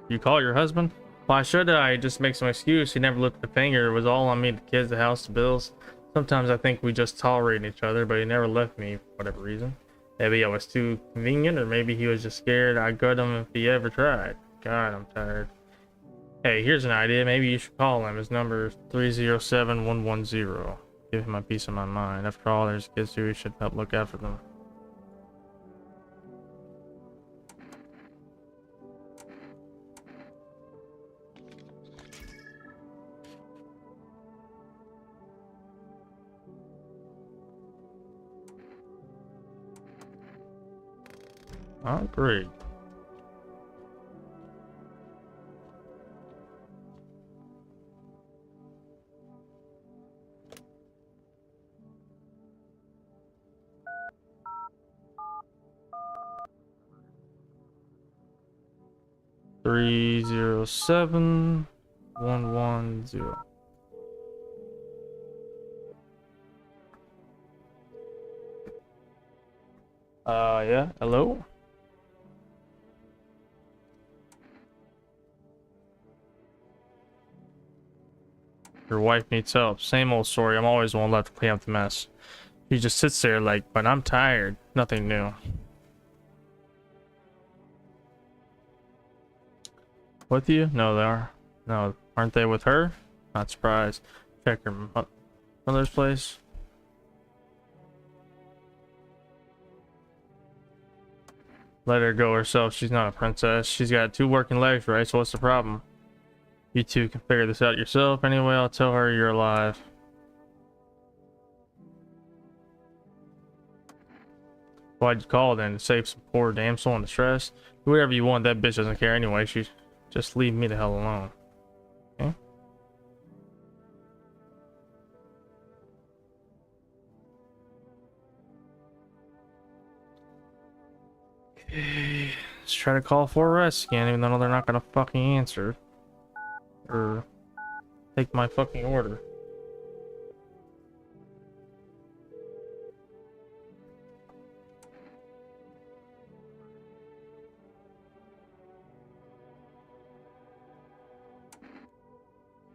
You call your husband? Why should I? Just make some excuse. He never lifted a finger. It was all on me, the kids, the house, the bills. Sometimes I think we just tolerate each other, but he never left me for whatever reason. Maybe I was too convenient, or maybe he was just scared I'd gut him if he ever tried. God, I'm tired. Hey, here's an idea. Maybe you should call him. His number is 307110. Give him a piece of my mind. After all, there's kids too. We should help look after them. Oh, great. Three zero seven 110. Yeah, hello? Your wife needs help. Same old story. I'm always the one left to clean up the mess. She just sits there like, but I'm tired. Nothing new. With you? No, they are. No, aren't they with her? Not surprised. Check her mother's place. Let her go herself. She's not a princess. She's got 2 working legs, right? So what's the problem? You 2 can figure this out yourself. Anyway, I'll tell her you're alive. Why'd you call then? To save some poor damsel in distress? Do whatever you want. That bitch doesn't care anyway. She just leave me the hell alone. Okay? Okay. Let's try to call for arrest again, even though they're not gonna fucking answer. Or take my fucking order.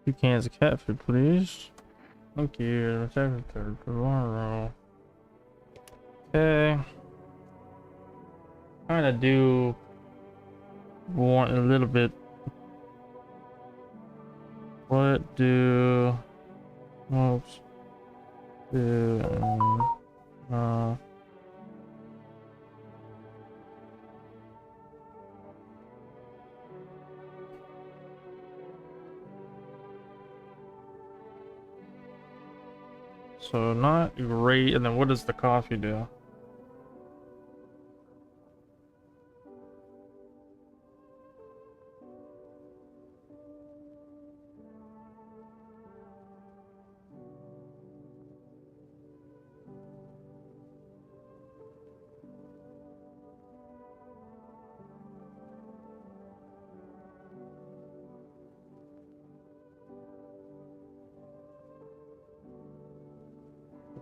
Two cans of cat food, please. Thank you. Tomorrow. Okay. Kinda do want a little bit. What do most do so not great. And then what does the coffee do?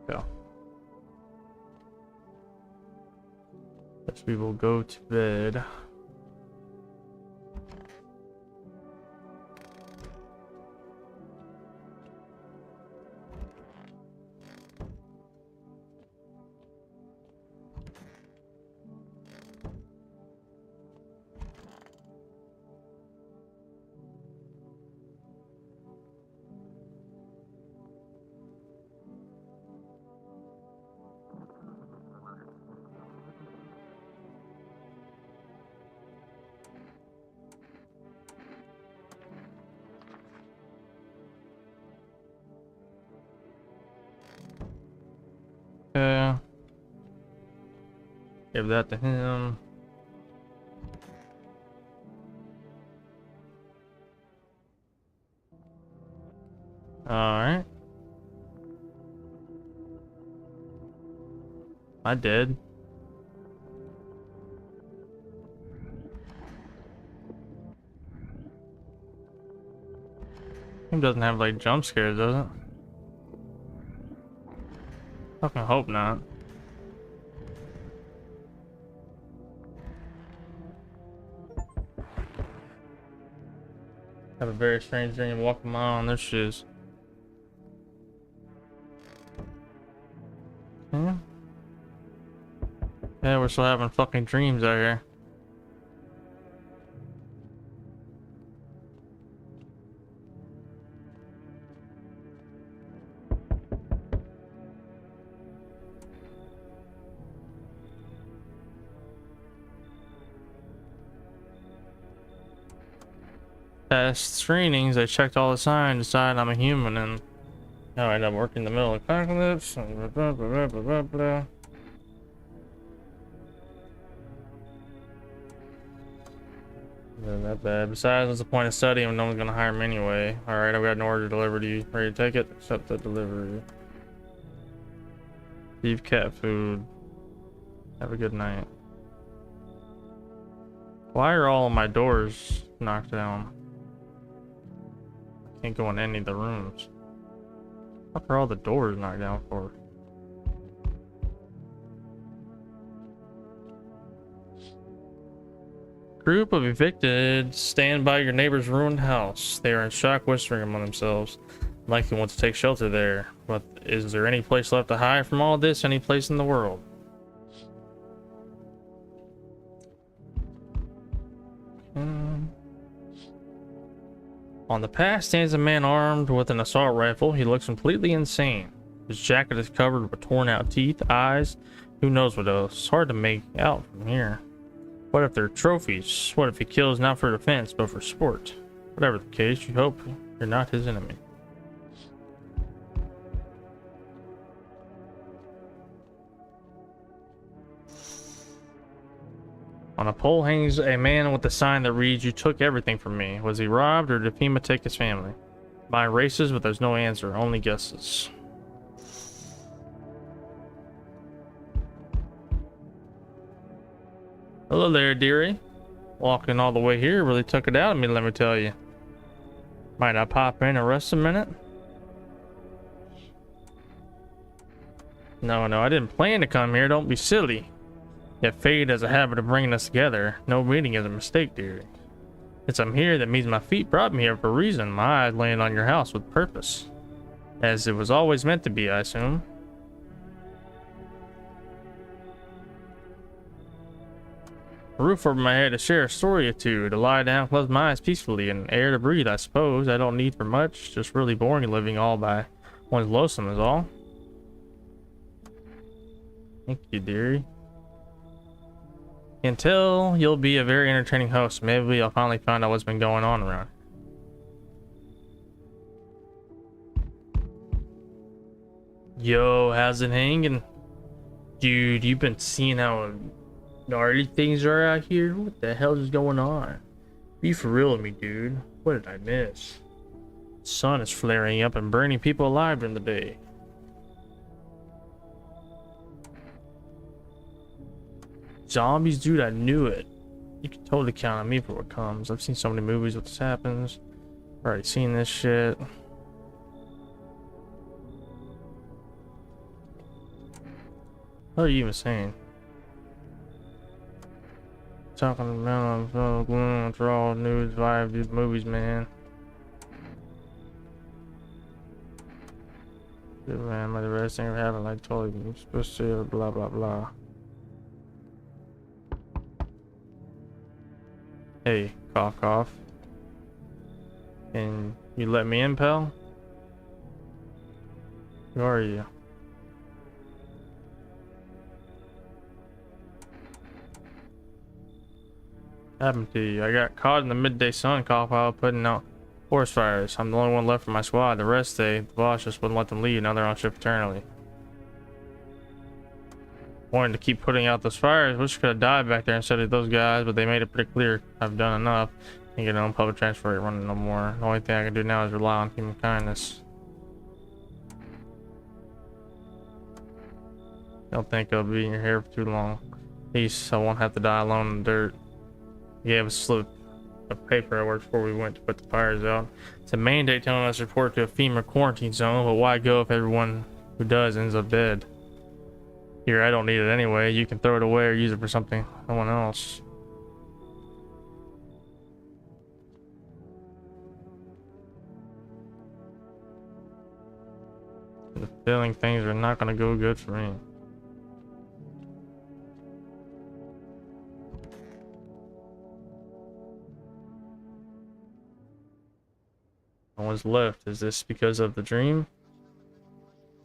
Okay. Guess we will go to bed. Okay. Give that to him. Alright. I did. It doesn't have like jump scares, does it? Fucking hope not. Have a very strange dream walking around on their shoes. Yeah. Yeah, we're still having fucking dreams out here. Past screenings, I checked all the signs, decided I'm a human, and now I end up working in the middle of apocalypse. Blah, blah, blah, blah, blah, blah. Not bad. Besides, what's the point of studying when no one's gonna hire me anyway? Alright, I've got an order delivered to you. Ready to take it? Accept the delivery. Leave cat food. Have a good night. Why are all of my doors knocked down? Can't go in any of the rooms. What are all the doors knocked down for? Group of evicted stand by your neighbor's ruined house. They are in shock, whispering among themselves. Likely want to take shelter there. But is there any place left to hide from all this? Any place in the world? On the path stands a man armed with an assault rifle. He looks completely insane. His jacket is covered with torn out teeth, eyes, who knows what else. It's hard to make out from here. What if they're trophies? What if he kills not for defense, but for sport? Whatever the case, you hope you're not his enemy. On a pole hangs a man with a sign that reads, "You took everything from me." Was he robbed, or did FEMA take his family? My races, but there's no answer, only guesses. Hello there, dearie. Walking all the way here really took it out of me, let me tell you. Might I pop in and rest a minute? No, I didn't plan to come here, don't be silly. Yet fate has a habit of bringing us together. No meeting is a mistake, dearie. Since I'm here, that means my feet brought me here for a reason. My eyes landed on your house with purpose. As it was always meant to be, I assume. A roof over my head to share a story or two, to lie down, close my eyes peacefully, and air to breathe, I suppose. I don't need for much, just really boring living all by one's lonesome is all. Thank you, dearie. Until you'll be a very entertaining host. Maybe I'll finally find out what's been going on around. Yo, how's it hanging? Dude, you've been seeing how gnarly things are out here? What the hell is going on? Be for real with me, dude. What did I miss? The sun is flaring up and burning people alive during the day. Zombies, dude, I knew it. You can totally count on me for what comes. I've seen so many movies where this happens. I've already seen this shit. What are you even saying? Talking about gloom, draw, news, vibe, these movies, man. Good man, the best thing ever happened, like totally supposed to blah blah blah. Hey, cough cough. Can you let me in, pal? Who are you? What happened to you? I got caught in the midday sun, cough, while putting out forest fires. I'm the only one left from my squad. The rest, the boss just wouldn't let them leave. Now they're on shift eternally. Wanted to keep putting out those fires. Wish I could have died back there instead of those guys, but they made it pretty clear I've done enough. Can't get on public transport running no more. The only thing I can do now is rely on human kindness. Don't think I'll be in your hair for too long. At least I won't have to die alone in the dirt. He gave us a slip of paper I worked before we went to put the fires out. It's a mandate telling us to report to a FEMA quarantine zone, but why go if everyone who does ends up dead? Here, I don't need it anyway. You can throw it away or use it for something someone else. The feeling things are not gonna go good for me. No one's left. Is this because of the dream?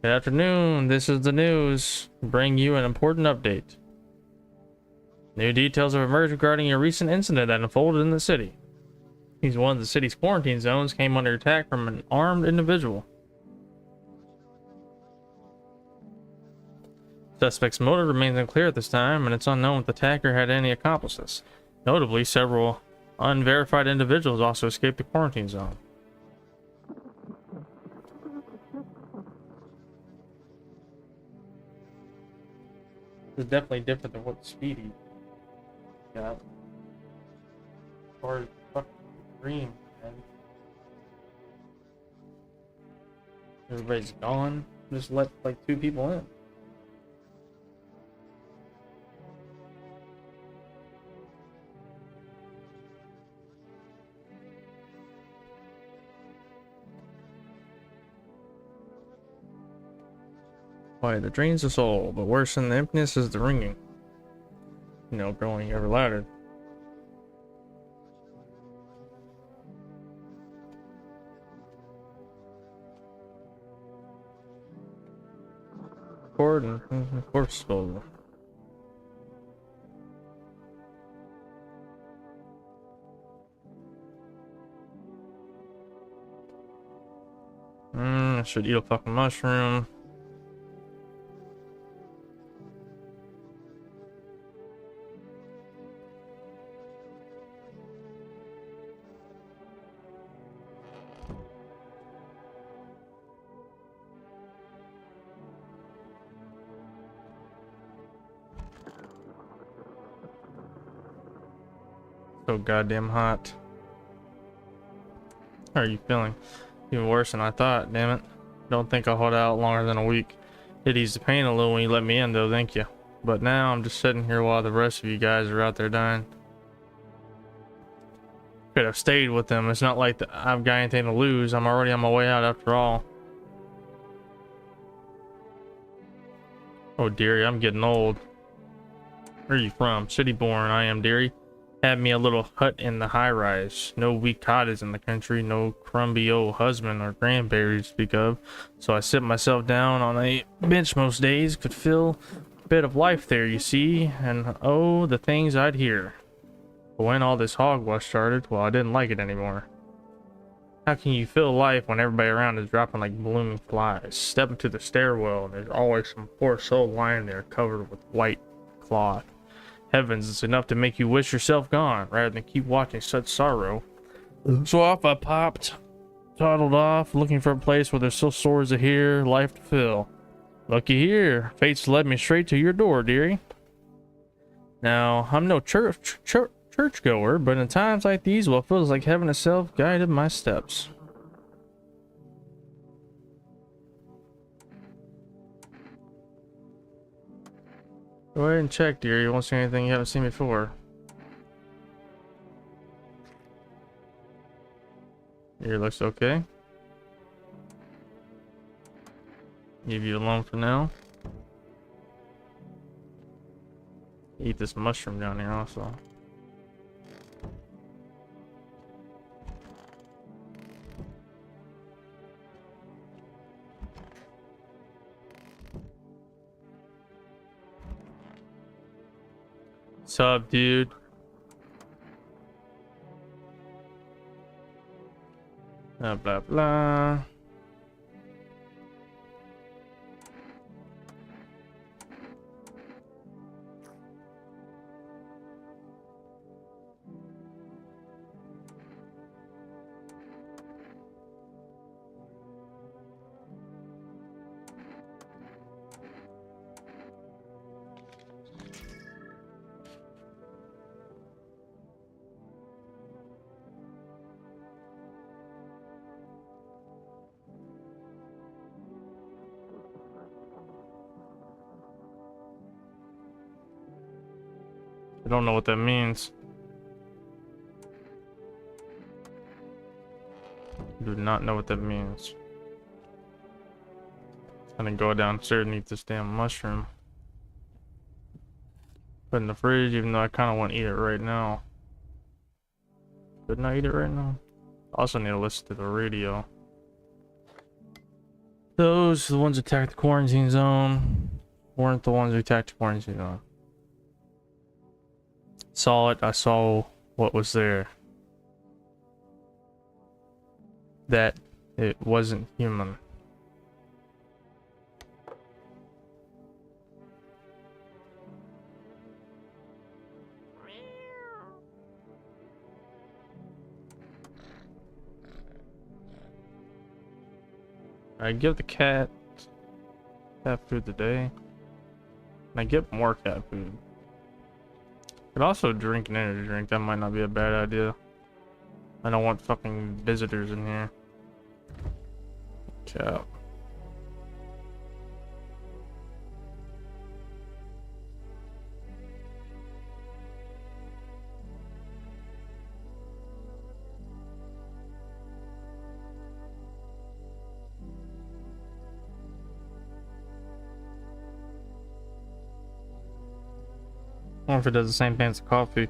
Good afternoon, this is the news. Bring you an important update. New details have emerged regarding a recent incident that unfolded in the city. One of the city's quarantine zones came under attack from an armed individual. Suspect's motive remains unclear at this time, and it's unknown if the attacker had any accomplices. Notably, several unverified individuals also escaped the quarantine zone. This is definitely different than what Speedy got. Or fucking dream, man. Everybody's gone. Just let like 2 people in. Why, the drains the soul, but worse than the emptiness is the ringing. You know, growing ever louder. Cord and corpse disposal. I should eat a fucking mushroom. So goddamn hot. How are you feeling? Even worse than I thought, damn it. Don't think I'll hold out longer than a week. It eased the pain a little when you let me in though, thank you. But now I'm just sitting here while the rest of you guys are out there dying. Could have stayed with them. It's not like I've got anything to lose. I'm already on my way out after all. Oh dearie, I'm getting old. Where are you from? City born, I am, dearie. Had me a little hut in the high rise. No weak cottage in the country, no crumby old husband or grandberry to speak of. So I sit myself down on a bench most days, could feel a bit of life there, you see, and oh, the things I'd hear. But when all this hogwash started, well, I didn't like it anymore. How can you feel life when everybody around is dropping like blooming flies? Step into the stairwell and there's always some poor soul lying there covered with white cloth. Heavens, it's enough to make you wish yourself gone, rather than keep watching such sorrow. So off I popped, toddled off, looking for a place where there's still sores to hear, life to fill. Looky here, fate's led me straight to your door, dearie. Now, I'm no churchgoer, but in times like these, well, it feels like heaven itself guided my steps. Go ahead and check, dear. You won't see anything you haven't seen before. Ear looks okay. Leave you alone for now. Eat this mushroom down here also. What's up, dude? Blah, blah, blah. I don't know what that means. Do not know what that means. I'm gonna go downstairs and eat this damn mushroom. Put it in the fridge, even though I kind of want to eat it right now. Couldn't I eat it right now? Also need to listen to the radio. Those, the ones who attacked the quarantine zone, weren't the ones who attacked the quarantine zone. Saw it, I saw what was there. That it wasn't human. I give the cat food today. And I get more cat food. Could also drink an energy drink. That might not be a bad idea. I don't want fucking visitors in here. Cat. I wonder if it does the same thing as coffee.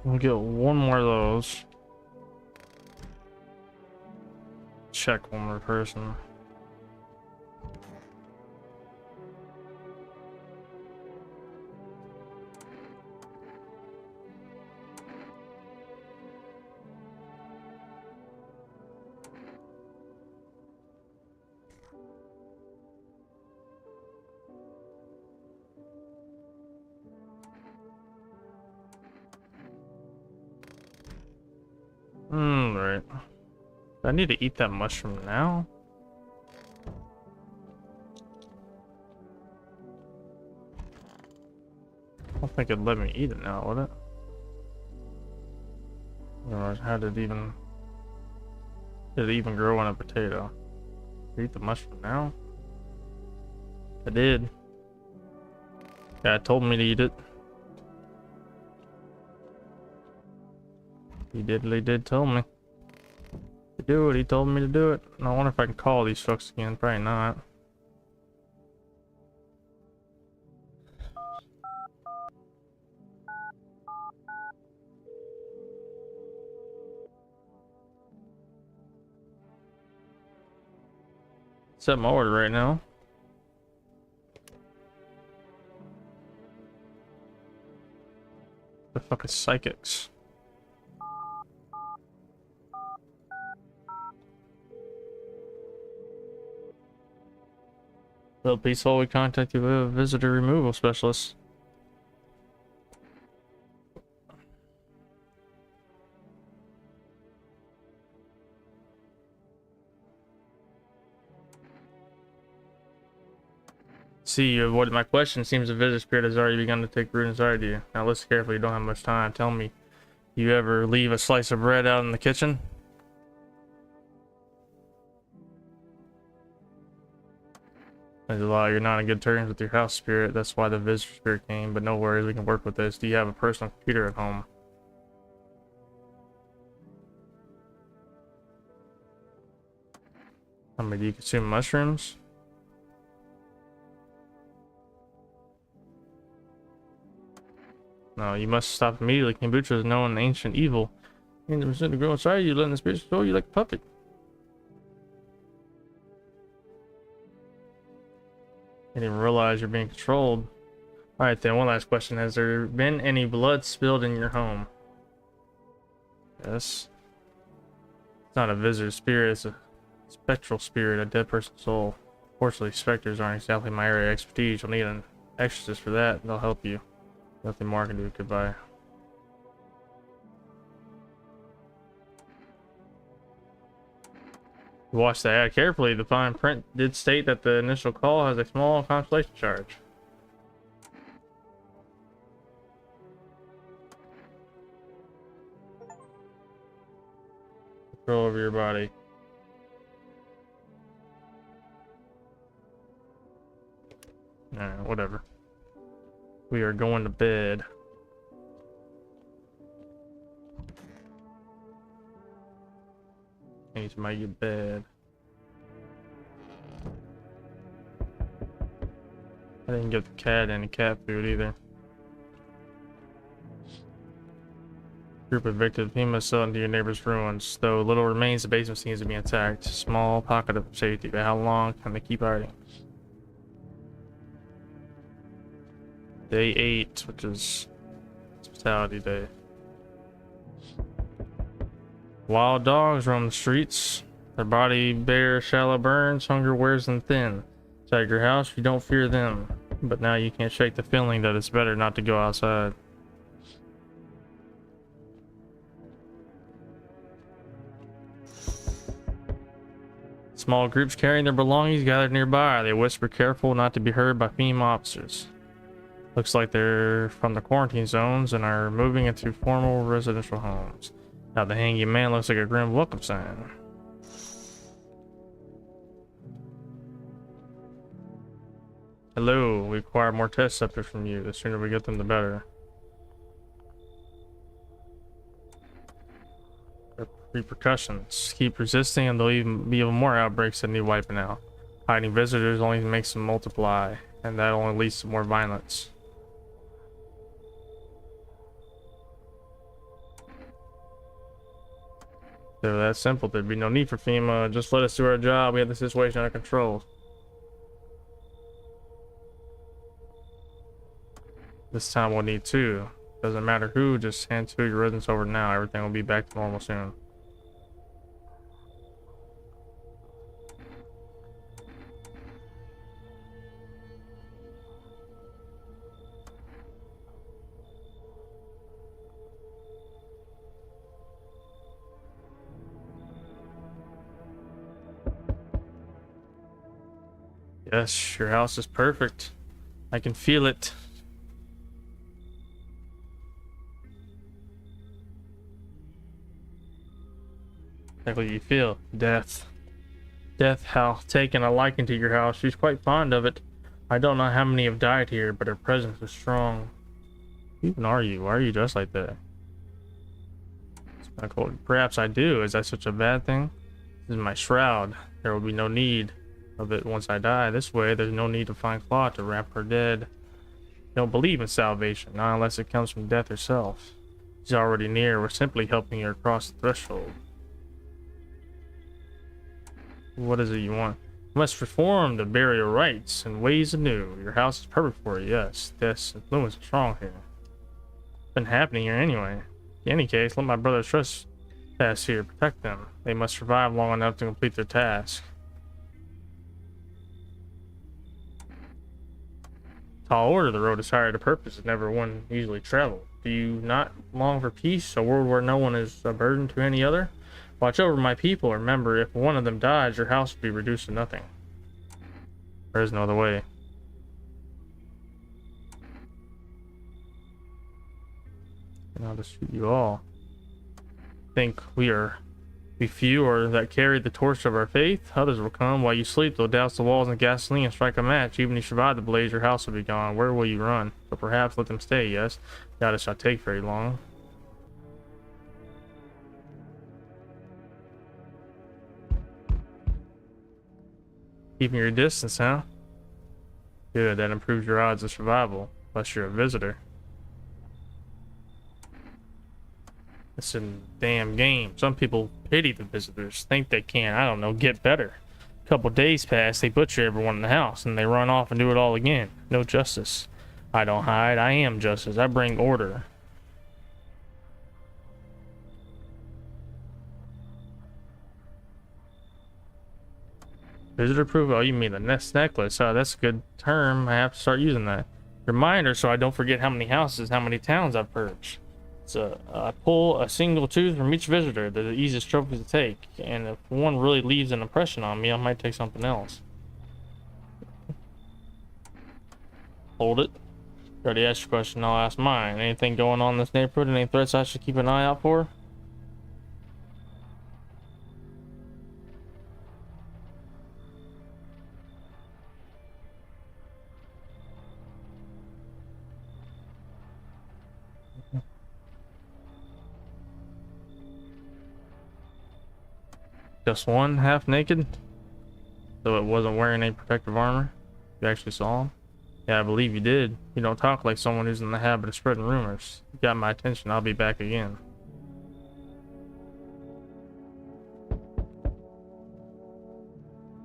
We'll get one more of those. Check one more person. Right. Do I need to eat that mushroom now? I don't think it'd let me eat it now, would it? Or how did it even grow on a potato? Eat the mushroom now? I did. Yeah, it told me to eat it. He did tell me to do it. He told me to do it. And I wonder if I can call these folks again. Probably not. Set my order right now. The fuck is psychics? Well, peaceful, we contacted a visitor removal specialist. See, you avoided my question. Seems the visitor spirit has already begun to take root inside you. Now listen carefully, you don't have much time. Tell me, you ever leave a slice of bread out in the kitchen? There's a lot. You're not on good terms with your house spirit. That's why the visitor spirit came. But no worries, we can work with this. Do you have a personal computer at home? How many do you consume mushrooms? No, you must stop immediately. Kombucha is known ancient evil. And the percent to grow inside you, letting the spirits control you like a puppet. I didn't even realize you're being controlled. Alright then, one last question. Has there been any blood spilled in your home? Yes. It's not a visitor spirit, it's a spectral spirit, a dead person's soul. Fortunately, specters aren't exactly my area of expertise. You'll need an exorcist for that, they'll help you. Nothing more I can do. Goodbye. Watch the ad carefully. The fine print did state that the initial call has a small consolation charge. Control over your body. Alright, whatever. We are going to bed. I need to make your bed. I didn't give the cat any cat food either. Group evicted. You must sell into your neighbor's ruins. Though little remains, the basement seems to be intact. Small pocket of safety, but how long can they keep hiding? Day 8, which is Hospitality Day. Wild dogs roam the streets. Their body bear shallow burns. Hunger wears them thin. Inside your house, you don't fear them. But now you can't shake the feeling that it's better not to go outside. Small groups carrying their belongings gathered nearby. They whisper, careful not to be heard by female officers. Looks like they're from the quarantine zones and are moving into formal residential homes. Now the hanging man looks like a grim welcome sign. Hello, we require more test subjects from you. The sooner we get them, the better. Repercussions. Keep resisting and there'll even be even more outbreaks that need wiping out. Hiding visitors only makes them multiply, and that only leads to more violence. So that's simple. There'd be no need for FEMA. Just let us do our job. We have the situation under control. This time we'll need two. Doesn't matter who, just hand two of your residents over now. Everything will be back to normal soon. Yes, your house is perfect. I can feel it. Exactly, you feel death. Death has taken a liking to your house. She's quite fond of it. I don't know how many have died here, but her presence is strong. Who even are you? Why are you dressed like that? It's not cold. Perhaps I do. Is that such a bad thing? This is my shroud. There will be no need of it once I die. This way, there's no need to find cloth to wrap her dead. Don't believe in salvation, not unless it comes from death herself. She's already near. We're simply helping her across the threshold. What is it you want? You must reform the burial rites and ways anew. Your house is perfect for it, yes. Death's influence is strong here. It's been happening here anyway. In any case, let my brothers trespass here. Protect them. They must survive long enough to complete their task. Tall order, the road is hired a purpose, and never one easily traveled. Do you not long for peace, a world where no one is a burden to any other? Watch over my people. Remember, if one of them dies, your house will be reduced to nothing. There is no other way. And I'll just shoot you all. Think we few or that carry the torch of our faith. Others will come while you sleep. They'll douse the walls in gasoline and strike a match. Even if you survive the blaze, your house will be gone. Where will you run? But perhaps let them stay, yes. Doubt it shall take very long. Keeping your distance, huh? Good, that improves your odds of survival. Unless you're a visitor. It's a damn game. Some people pity the visitors, think they can, I don't know, get better. A couple days pass, they butcher everyone in the house, and they run off and do it all again. No justice. I don't hide, I am justice. I bring order. Visitor proof? Oh, you mean the nest necklace? Oh, that's a good term. I have to start using that. Reminder so I don't forget how many houses, how many towns I've purged. So I pull a single tooth from each visitor. They're the easiest trophies to take. And if one really leaves an impression on me, I might take something else. Hold it. Already asked your question, I'll ask mine. Anything going on in this neighborhood? Any threats I should keep an eye out for? Just one, half naked? So it wasn't wearing any protective armor? You actually saw him? Yeah, I believe you did. You don't talk like someone who's in the habit of spreading rumors. You got my attention, I'll be back again.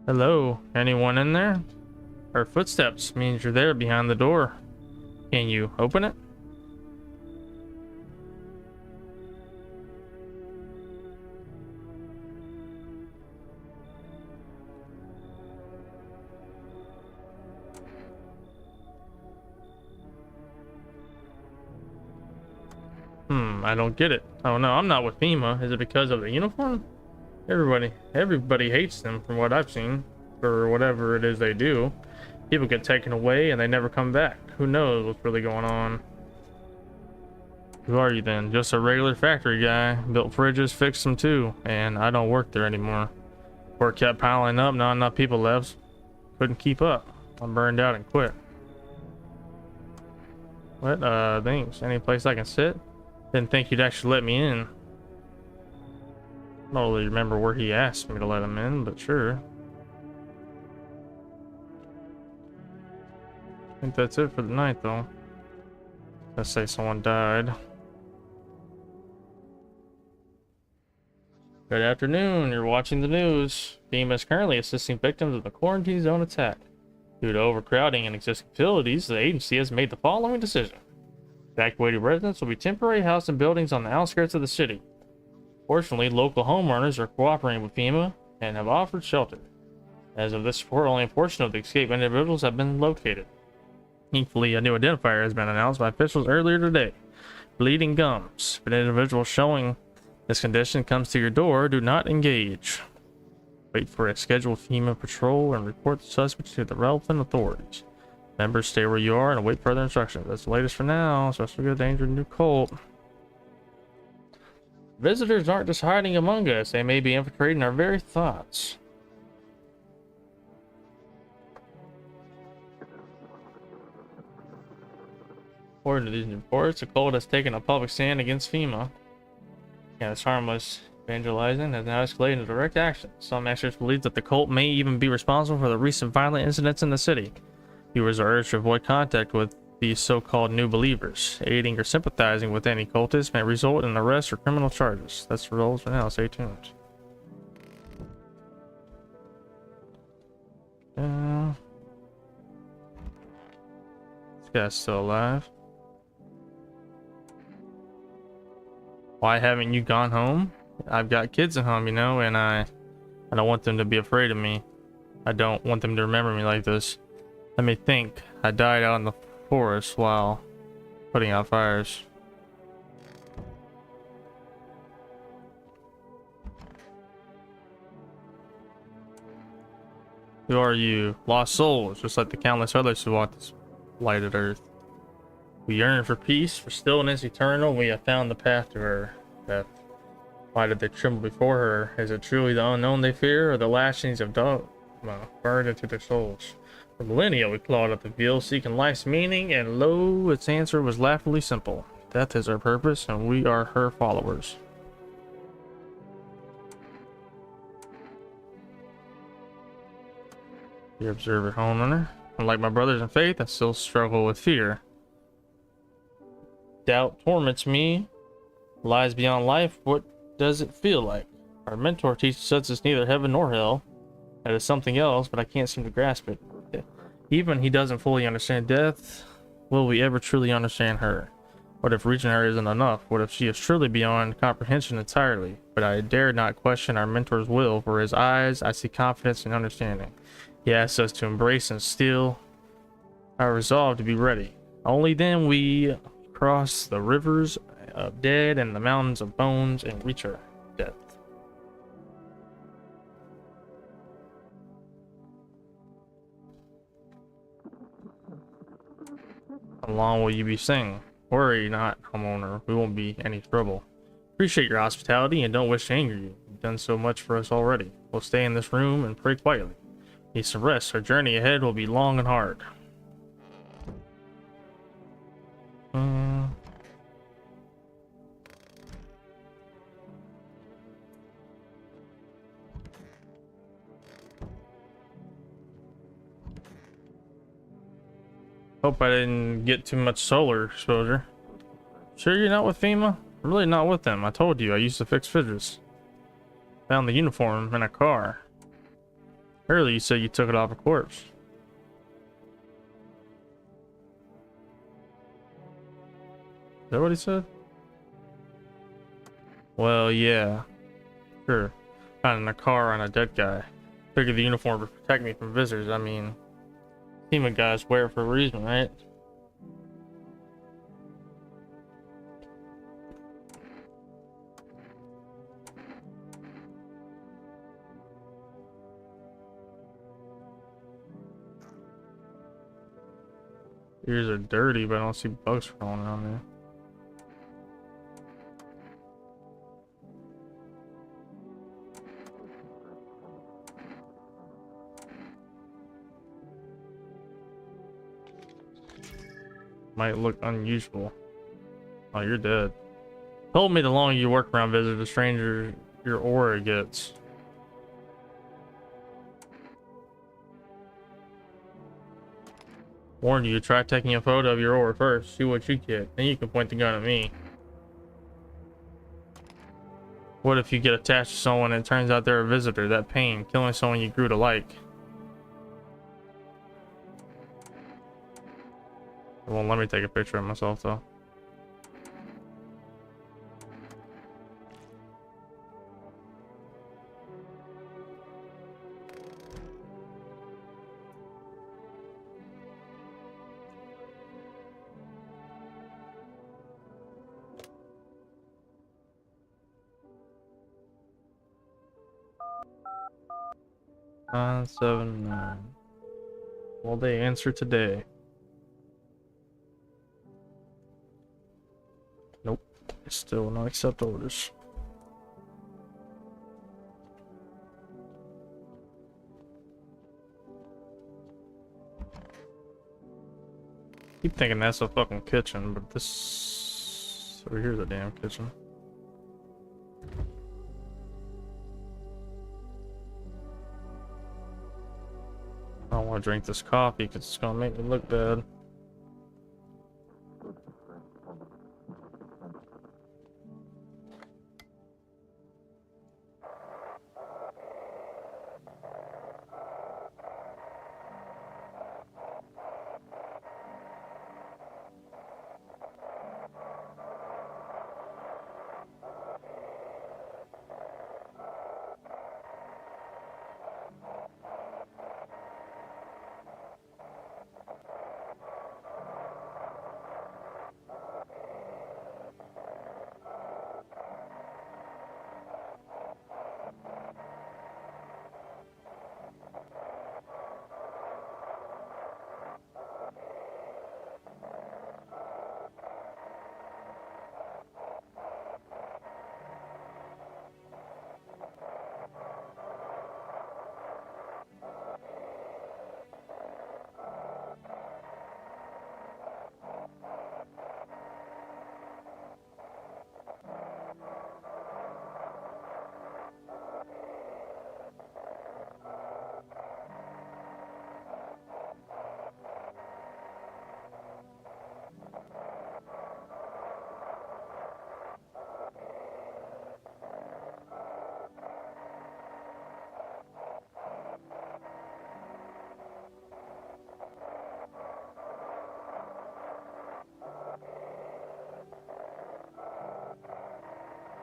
Hello, anyone in there? Her footsteps means you're there behind the door. Can you open it? I don't get it. Oh no, I'm not with FEMA. Is it because of the uniform? Everybody hates them from what I've seen. For whatever it is they do. People get taken away and they never come back. Who knows what's really going on? Who are you then? Just a regular factory guy. Built fridges, fixed them too. And I don't work there anymore. Work kept piling up, not enough people left. Couldn't keep up. I burned out and quit. What? Thanks. Any place I can sit? Didn't think you'd actually let me in. I don't really remember where he asked me to let him in, but sure. I think that's it for the night, though. Let's say someone died. Good afternoon. You're watching the news. FEMA is currently assisting victims of the quarantine zone attack. Due to overcrowding in existing facilities, the agency has made the following decision. Evacuated residents will be temporarily housed in buildings on the outskirts of the city. Fortunately, local homeowners are cooperating with FEMA and have offered shelter. As of this report, only a portion of the escaped individuals have been located. Thankfully, a new identifier has been announced by officials earlier today. Bleeding gums. If an individual showing this condition comes to your door, do not engage. Wait for a scheduled FEMA patrol and report the suspect to the relevant authorities. Members, stay where you are and await further instructions. That's the latest for now. Especially with danger new cult. Visitors aren't just hiding among us. They may be infiltrating our very thoughts. According to these reports, the cult has taken a public stand against FEMA. And its harmless evangelizing has now escalated into direct action. Some experts believe that the cult may even be responsible for the recent violent incidents in the city. Viewers are urged to avoid contact with these so-called new believers. Aiding or sympathizing with any cultists may result in arrest or criminal charges. That's the rules for now. Stay tuned. This guy's still alive. Why haven't you gone home? I've got kids at home, you know, and I don't want them to be afraid of me. I don't want them to remember me like this. Let me think. I died out in the forest while putting out fires. Who are you? Lost souls, just like the countless others who walk this lighted earth. We yearn for peace, for stillness eternal. We have found the path to her. Death. Why did they tremble before her? Is it truly the unknown they fear, or the lashings of dogma burned into their souls? For millennia we clawed at the veil, seeking life's meaning, and lo, its answer was laughably simple. Death is our purpose, and we are her followers. The observer homeowner. Unlike my brothers in faith, I still struggle with fear. Doubt torments me. Lies beyond life. What does it feel like? Our mentor teaches us it's neither heaven nor hell. That is something else, but I can't seem to grasp it. Even he doesn't fully understand death. Will we ever truly understand her? What if reaching her isn't enough? What if she is truly beyond comprehension entirely? But I dare not question our mentor's will. For his eyes, I see confidence and understanding. He asks us to embrace and still our resolve to be ready. Only then we cross the rivers of dead and the mountains of bones and reach her death. How long will you be staying? Worry not, homeowner. We won't be any trouble. Appreciate your hospitality and don't wish to anger you. You've done so much for us already. We'll stay in this room and pray quietly. Need some rest. Our journey ahead will be long and hard. Hope I didn't get too much solar exposure. Sure you're not with FEMA? I'm really not with them. I told you I used to fix fridges. Found the uniform in a car. Earlier you said you took it off a corpse. Is that what he said? Well, yeah. Sure. Found in a car on a dead guy. Figured the uniform would protect me from visitors. I mean, FEMA guys wear it for a reason, right? Ears are dirty, but I don't see bugs crawling around there. Might look unusual. Oh, you're dead. Told me the longer you work around visitors, the stranger your aura gets. Warn you, try taking a photo of your aura first. See what you get. Then you can point the gun at me. What if you get attached to someone and it turns out they're a visitor? That pain, killing someone you grew to like. It won't let me take a picture of myself though. Nine, 7, 9. Will they answer today? Nope. Still not accept orders. Keep thinking that's a fucking kitchen, but this over here's a damn kitchen. I don't want to drink this coffee because it's gonna make me look bad.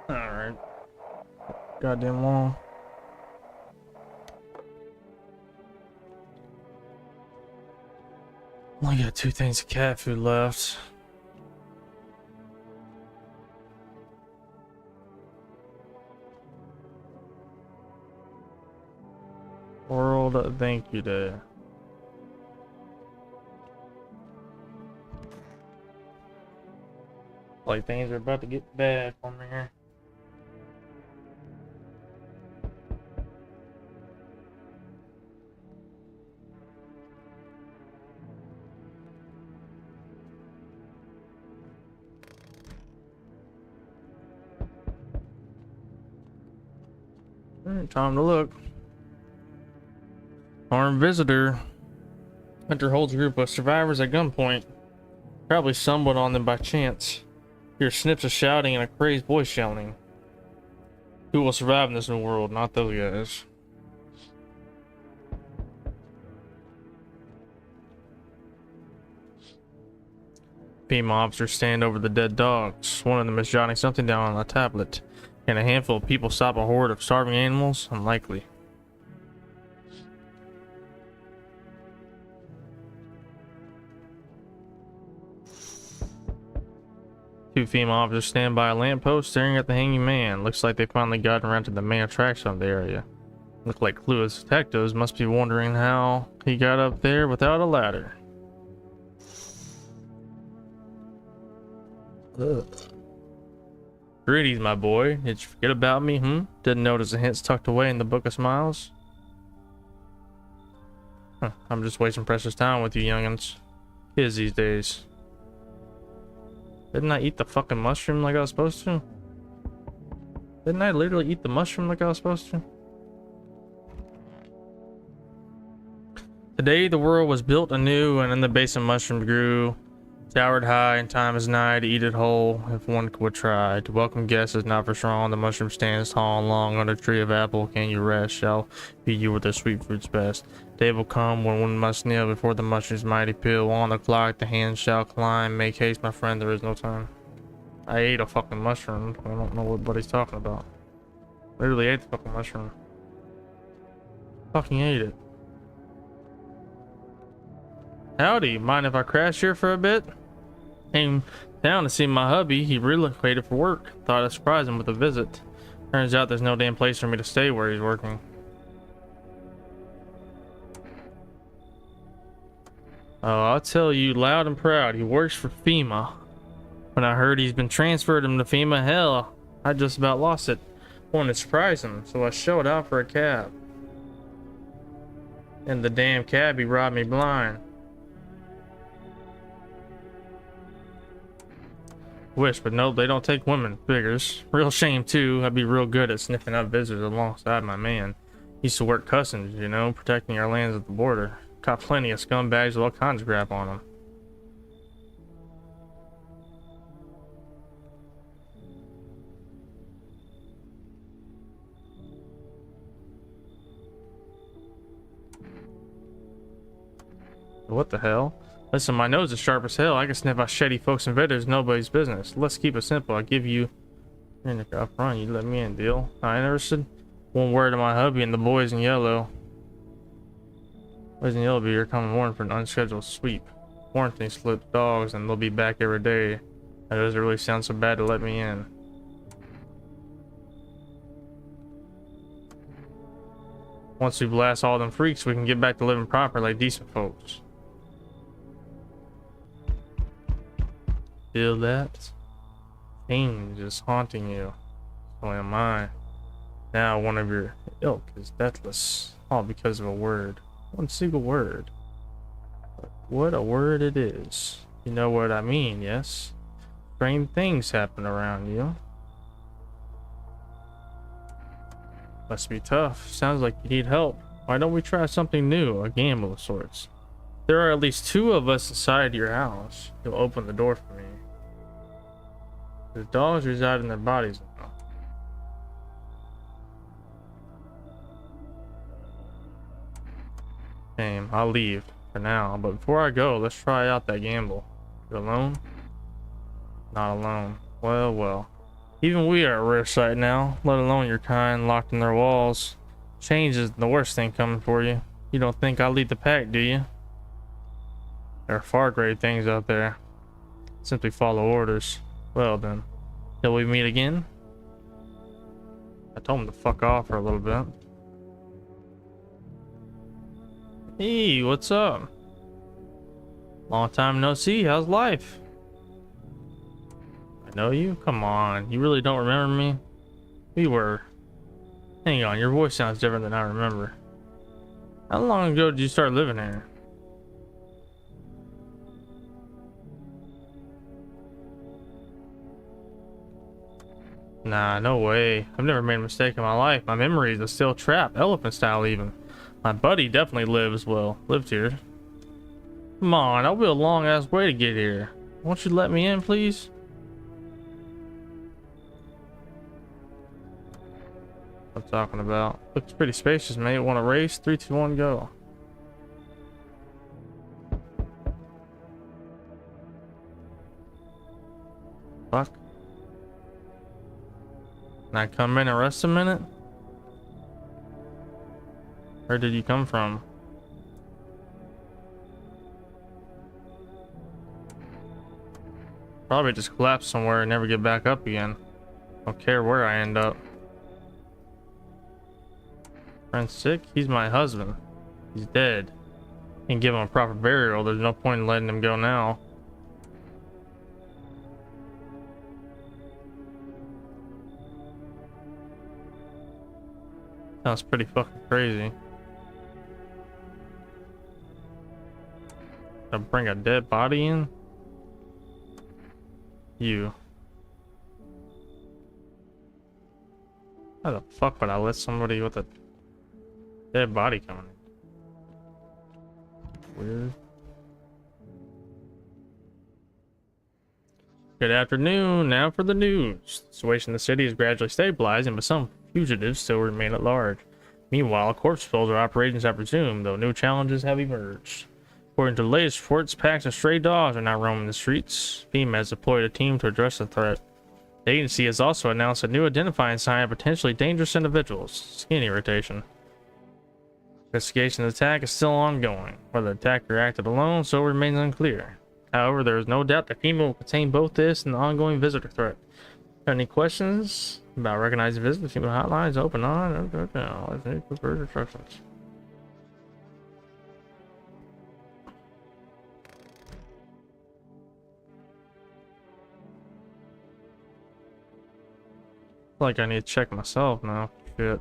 Alright. Goddamn long. Only got 2 things of cat food left. World Thank You Day. Like things are about to get bad for me here. Alright, time to look. Armed visitor. Hunter holds a group of survivors at gunpoint. Probably stumbled on them by chance. Hear snips of shouting and a crazed voice shouting. Who will survive in this new world? Not those guys. Female officers stand over the dead dogs. One of them is jotting something down on a tablet. Can a handful of people stop a horde of starving animals? Unlikely. Two female officers stand by a lamppost staring at the hanging man. Looks like they finally gotten around to the main attraction of the area. Look like clueless detectives must be wondering how he got up there without a ladder. Ugh. Greetings, my boy. Did you forget about me, Didn't notice the hints tucked away in the Book of Smiles? Huh, I'm just wasting precious time with you youngins. Kids these days. Didn't I eat the fucking mushroom like I was supposed to? Didn't I literally eat the mushroom like I was supposed to? Today the world was built anew and in the base of mushroom grew. Showered high and time is nigh to eat it whole, if one would try. To welcome guests is not for strong, the mushroom stands tall and long. On a tree of apple can you rest, shall feed you with the sweet fruits best. Day will come when one must kneel before the mushroom's mighty peel. On the clock the hands shall climb, make haste my friend, there is no time. I ate a fucking mushroom, I don't know what he's talking about. Literally ate the fucking mushroom. Fucking ate it. Howdy, mind if I crash here for a bit? Came down to see my hubby. He relocated for work. Thought I'd surprise him with a visit. Turns out there's no damn place for me to stay where he's working. Oh, I'll tell you loud and proud, he works for FEMA. When I heard he's been transferred him to FEMA, hell, I just about lost it. Wanted to surprise him, so I showed out for a cab. And the damn cabbie robbed me blind. Wish, but nope, they don't take women. Figures. Real shame too. I'd be real good at sniffing up visitors alongside my man. Used to work customs, you know, protecting our lands at the border. Caught plenty of scumbags with all kinds of crap on them. What the hell? Listen, my nose is sharp as hell. I can sniff out shady folks and vendors, nobody's business. Let's keep it simple. I'll give you in the up front. You let me in, deal. I ain't never said one word to my hubby and the boys in yellow. Boys in yellow be here coming morning for an unscheduled sweep. Quarantine slip dogs and they'll be back every day. That doesn't really sound so bad to let me in. Once we blast all them freaks, we can get back to living proper like decent folks. Feel that? Pain just haunting you. So am I. Now one of your ilk is deathless. All because of a word. One single word. But what a word it is. You know what I mean, yes? Strange things happen around you. Must be tough. Sounds like you need help. Why don't we try something new? A gamble of sorts. There are at least 2 of us inside your house. You'll open the door for me. The dogs reside in their bodies now. Shame. I'll leave for now, but before I go, let's try out that gamble. You alone? Not alone. Well, well. Even we are at risk right now, let alone your kind locked in their walls. Change is the worst thing coming for you. You don't think I'll lead the pack, do you? There are far greater things out there. Simply follow orders. Well then, till we meet again? I told him to fuck off for a little bit. Hey, what's up? Long time no see, how's life? I know you? Come on, you really don't remember me? We were... Hang on, your voice sounds different than I remember. How long ago did you start living here? Nah, no way. I've never made a mistake in my life. My memories are still trapped, elephant style even. My buddy definitely lived here. Come on, that'll be a long ass way to get here. Won't you let me in, please? What I'm talking about. Looks pretty spacious, mate. Want to race? 3, 2, 1, go. Fuck. Can I come in and rest a minute? Where did you come from? Probably just collapse somewhere and never get back up again. Don't care where I end up. Friend's sick? He's my husband. He's dead. Can't give him a proper burial. There's no point in letting him go now. Sounds pretty fucking crazy. To bring a dead body in? You. How the fuck would I let somebody with a dead body come in? Weird. Good afternoon. Now for the news. The situation in the city is gradually stabilizing, but some fugitives still remain at large. Meanwhile, corpse patrol operations have resumed, though new challenges have emerged. According to the latest reports, packs of stray dogs are now roaming the streets. FEMA has deployed a team to address the threat. The agency has also announced a new identifying sign of potentially dangerous individuals: skin irritation. Investigation of the attack is still ongoing. Whether the attacker acted alone still remains unclear. However, there is no doubt that FEMA will contain both this and the ongoing visitor threat. Any questions about recognizing visitors? FEMA hotlines open on. Let's need preferred instructions. Like I need to check myself now. Shit.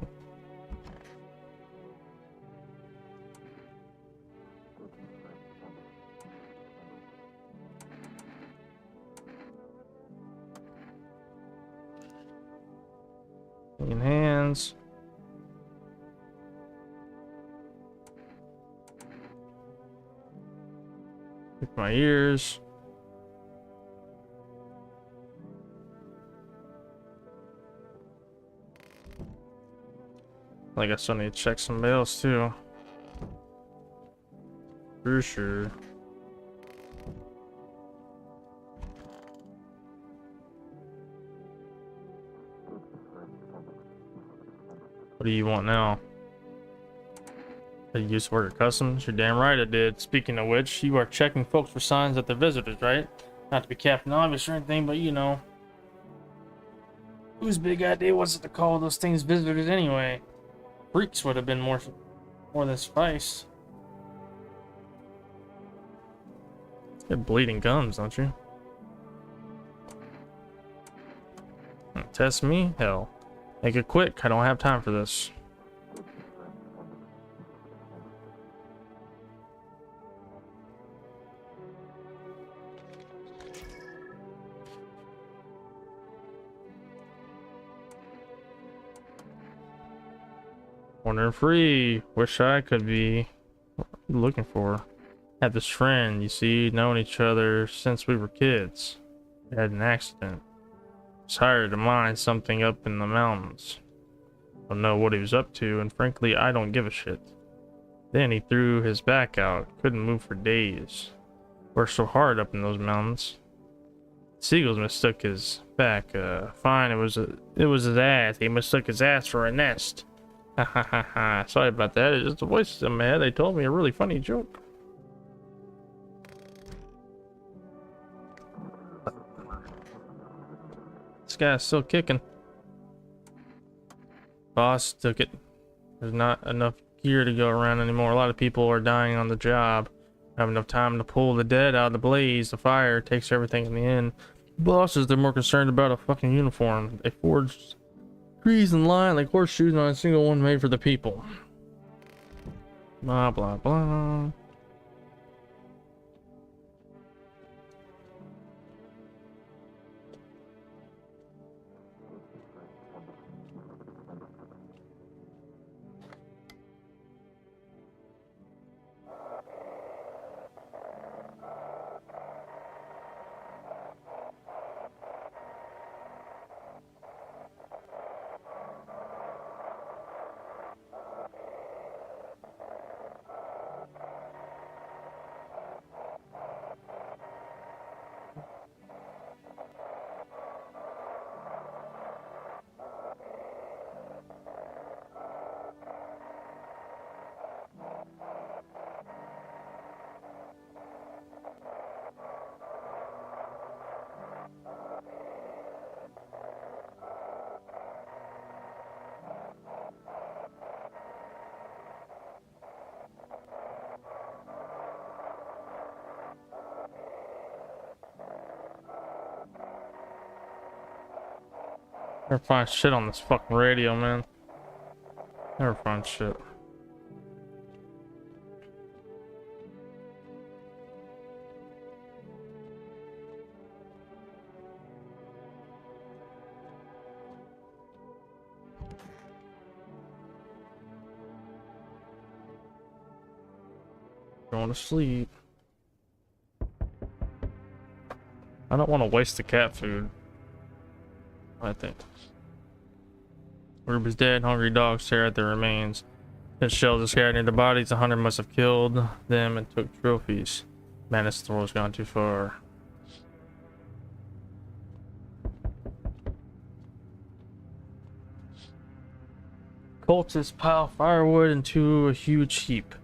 Clean hands. Pick my ears. Like I still need to check somebody else too. For sure. What do you want now? Did you used to work at customs? You're damn right I did. Speaking of which, you are checking folks for signs that they're visitors, right? Not to be Captain Obvious or anything, but you know. Whose big idea was it to call those things visitors anyway? Freaks would have been more than suffice. You have bleeding gums, don't you? Test me? Hell. Make it quick. I don't have time for this. Wandering free. Wish I could be looking for. Had this friend, you see, known each other since we were kids. Had an accident. Was hired to mine something up in the mountains. Don't know what he was up to, and frankly, I don't give a shit. Then he threw his back out. Couldn't move for days. Worked so hard up in those mountains. Seagulls mistook his back. Fine, it was his ass. He mistook his ass for a nest. Ha ha ha ha. Sorry about that. It's just the voices in my head. They told me a really funny joke. This guy's still kicking. Boss took it. There's not enough gear to go around anymore. A lot of people are dying on the job. Don't have enough time to pull the dead out of the blaze. The fire takes everything in the end. Bosses, they're more concerned about a fucking uniform. They forged trees in line like horseshoes, not a single one made for the people. Blah blah blah. Never find shit on this fucking radio, man. Never find shit. Going to sleep. I don't want to waste the cat food. I think. Group is dead. Hungry dogs stare at their remains. His shells are scattered near the bodies. The hunter must have killed them and took trophies. Madness Thor has gone too far. Cultists pile firewood into a huge heap,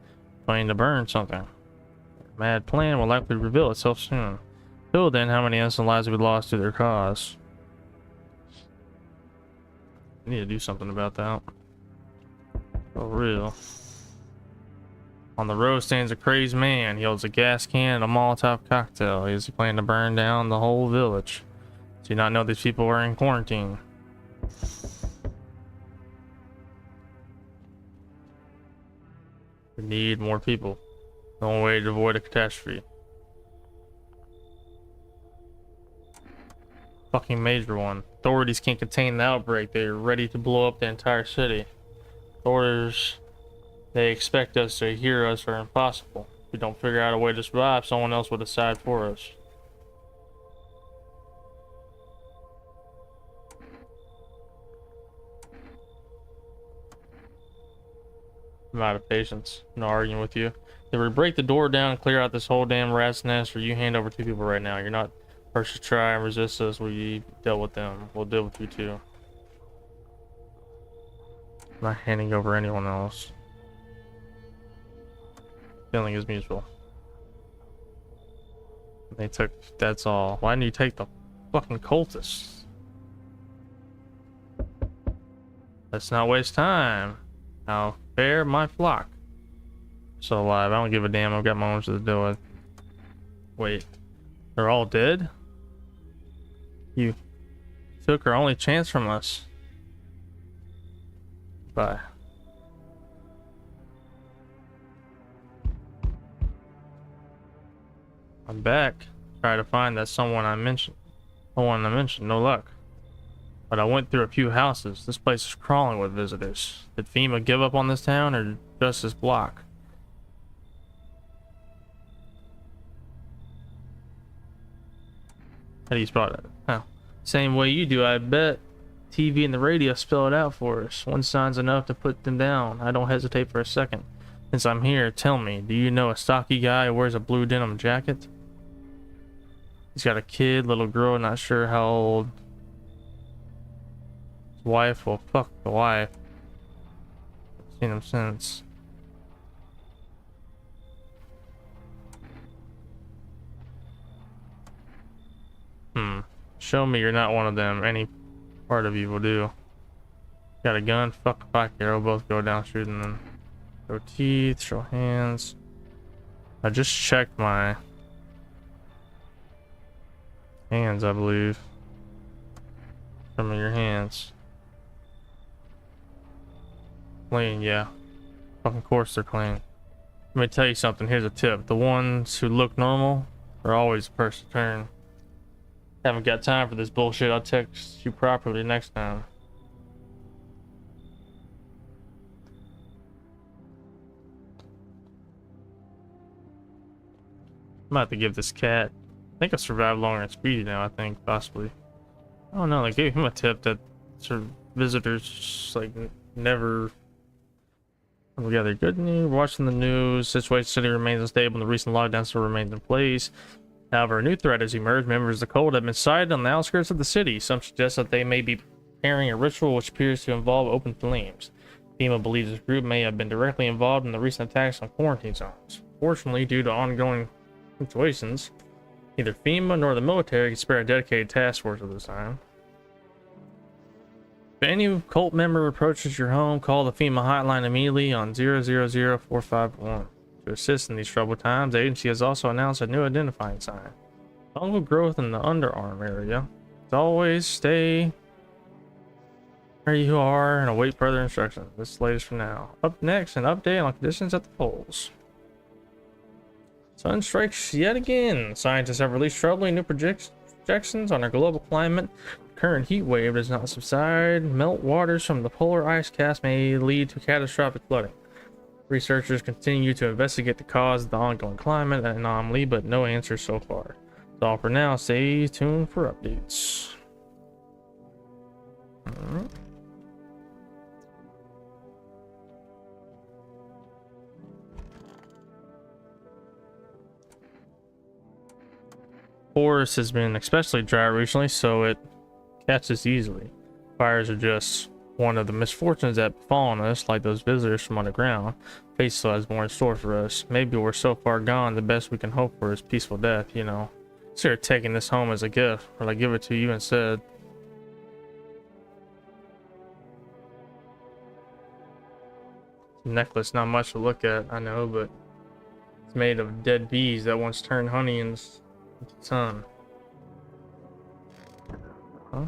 planning to burn something. Mad plan will likely reveal itself soon. Till then, how many innocent lives have we lost to their cause? I need to do something about that. For real. On the road stands a crazed man. He holds a gas can and a Molotov cocktail. Is he planning to burn down the whole village? Do you not know these people are in quarantine? We need more people. The only way to avoid a catastrophe. Fucking major one. Authorities can't contain the outbreak. They're ready to blow up the entire city. Orders they expect us to hear us are impossible. If we don't figure out a way to survive, someone else will decide for us. I'm out of patience. No arguing with you. Either we break the door down and clear out this whole damn rat's nest, or you hand over 2 people right now. You're not first to try and resist us. We dealt with them. We'll deal with you too. I'm not handing over anyone else. Feeling is mutual. They took, that's all. Why didn't you take the fucking cultists? Let's not waste time. Now, bear my flock. So alive, I don't give a damn. I've got my own shit to do with. Wait, they're all dead? You took our only chance from us. Bye. I'm back. Try to find that someone I mentioned. No luck. But I went through a few houses. This place is crawling with visitors. Did FEMA give up on this town or just this block? How do you spot it? Oh, same way you do, I bet. TV and the radio spell it out for us. One sign's enough to put them down. I don't hesitate for a second. Since I'm here, tell me, do you know a stocky guy who wears a blue denim jacket? He's got a kid, little girl, not sure how old. His wife, well, fuck the wife. I've seen him since. Show me you're not one of them. Any part of you will do. Got a gun? Fuck if I care. We'll both go down shooting them. Show teeth, show hands. I just checked my hands, I believe. Show me your hands. Clean, yeah. Fucking course they're clean. Let me tell you something. Here's a tip. The ones who look normal are always the first to turn. Haven't got time for this bullshit. I'll text you properly next time. I'm about to give this cat. I think I survived longer than Speedy now. I think possibly. Oh no, they gave him a tip that sort of visitors like never come together. Good news. Watching the news. Situation city remains unstable, and the recent lockdown still remains in place. However, a new threat has emerged. Members of the cult have been sighted on the outskirts of the city. Some suggest that they may be preparing a ritual which appears to involve open flames. FEMA believes this group may have been directly involved in the recent attacks on quarantine zones. Fortunately, due to ongoing situations, neither FEMA nor the military can spare a dedicated task force at this time. If any cult member approaches your home, call the FEMA hotline immediately on 000-451. To assist in these troubled times, the agency has also announced a new identifying sign. Fungal growth in the underarm area. As always, stay where you are and await further instructions. This is the latest for now. Up next, an update on conditions at the polls. Sun strikes yet again. Scientists have released troubling new projections on our global climate. The current heat wave does not subside. Melt waters from the polar ice caps may lead to catastrophic flooding. Researchers continue to investigate the cause of the ongoing climate anomaly, but no answers so far. It's all for now. Stay tuned for updates. Alright. Forest has been especially dry recently, so it catches easily. Fires are just one of the misfortunes that befallen us, like those visitors from underground. Fate still has more in store for us. Maybe we're so far gone, the best we can hope for is peaceful death, you know. Consider taking this home as a gift, or I give it to you instead. Necklace, not much to look at, I know, but it's made of dead bees that once turned honey into sun. Huh?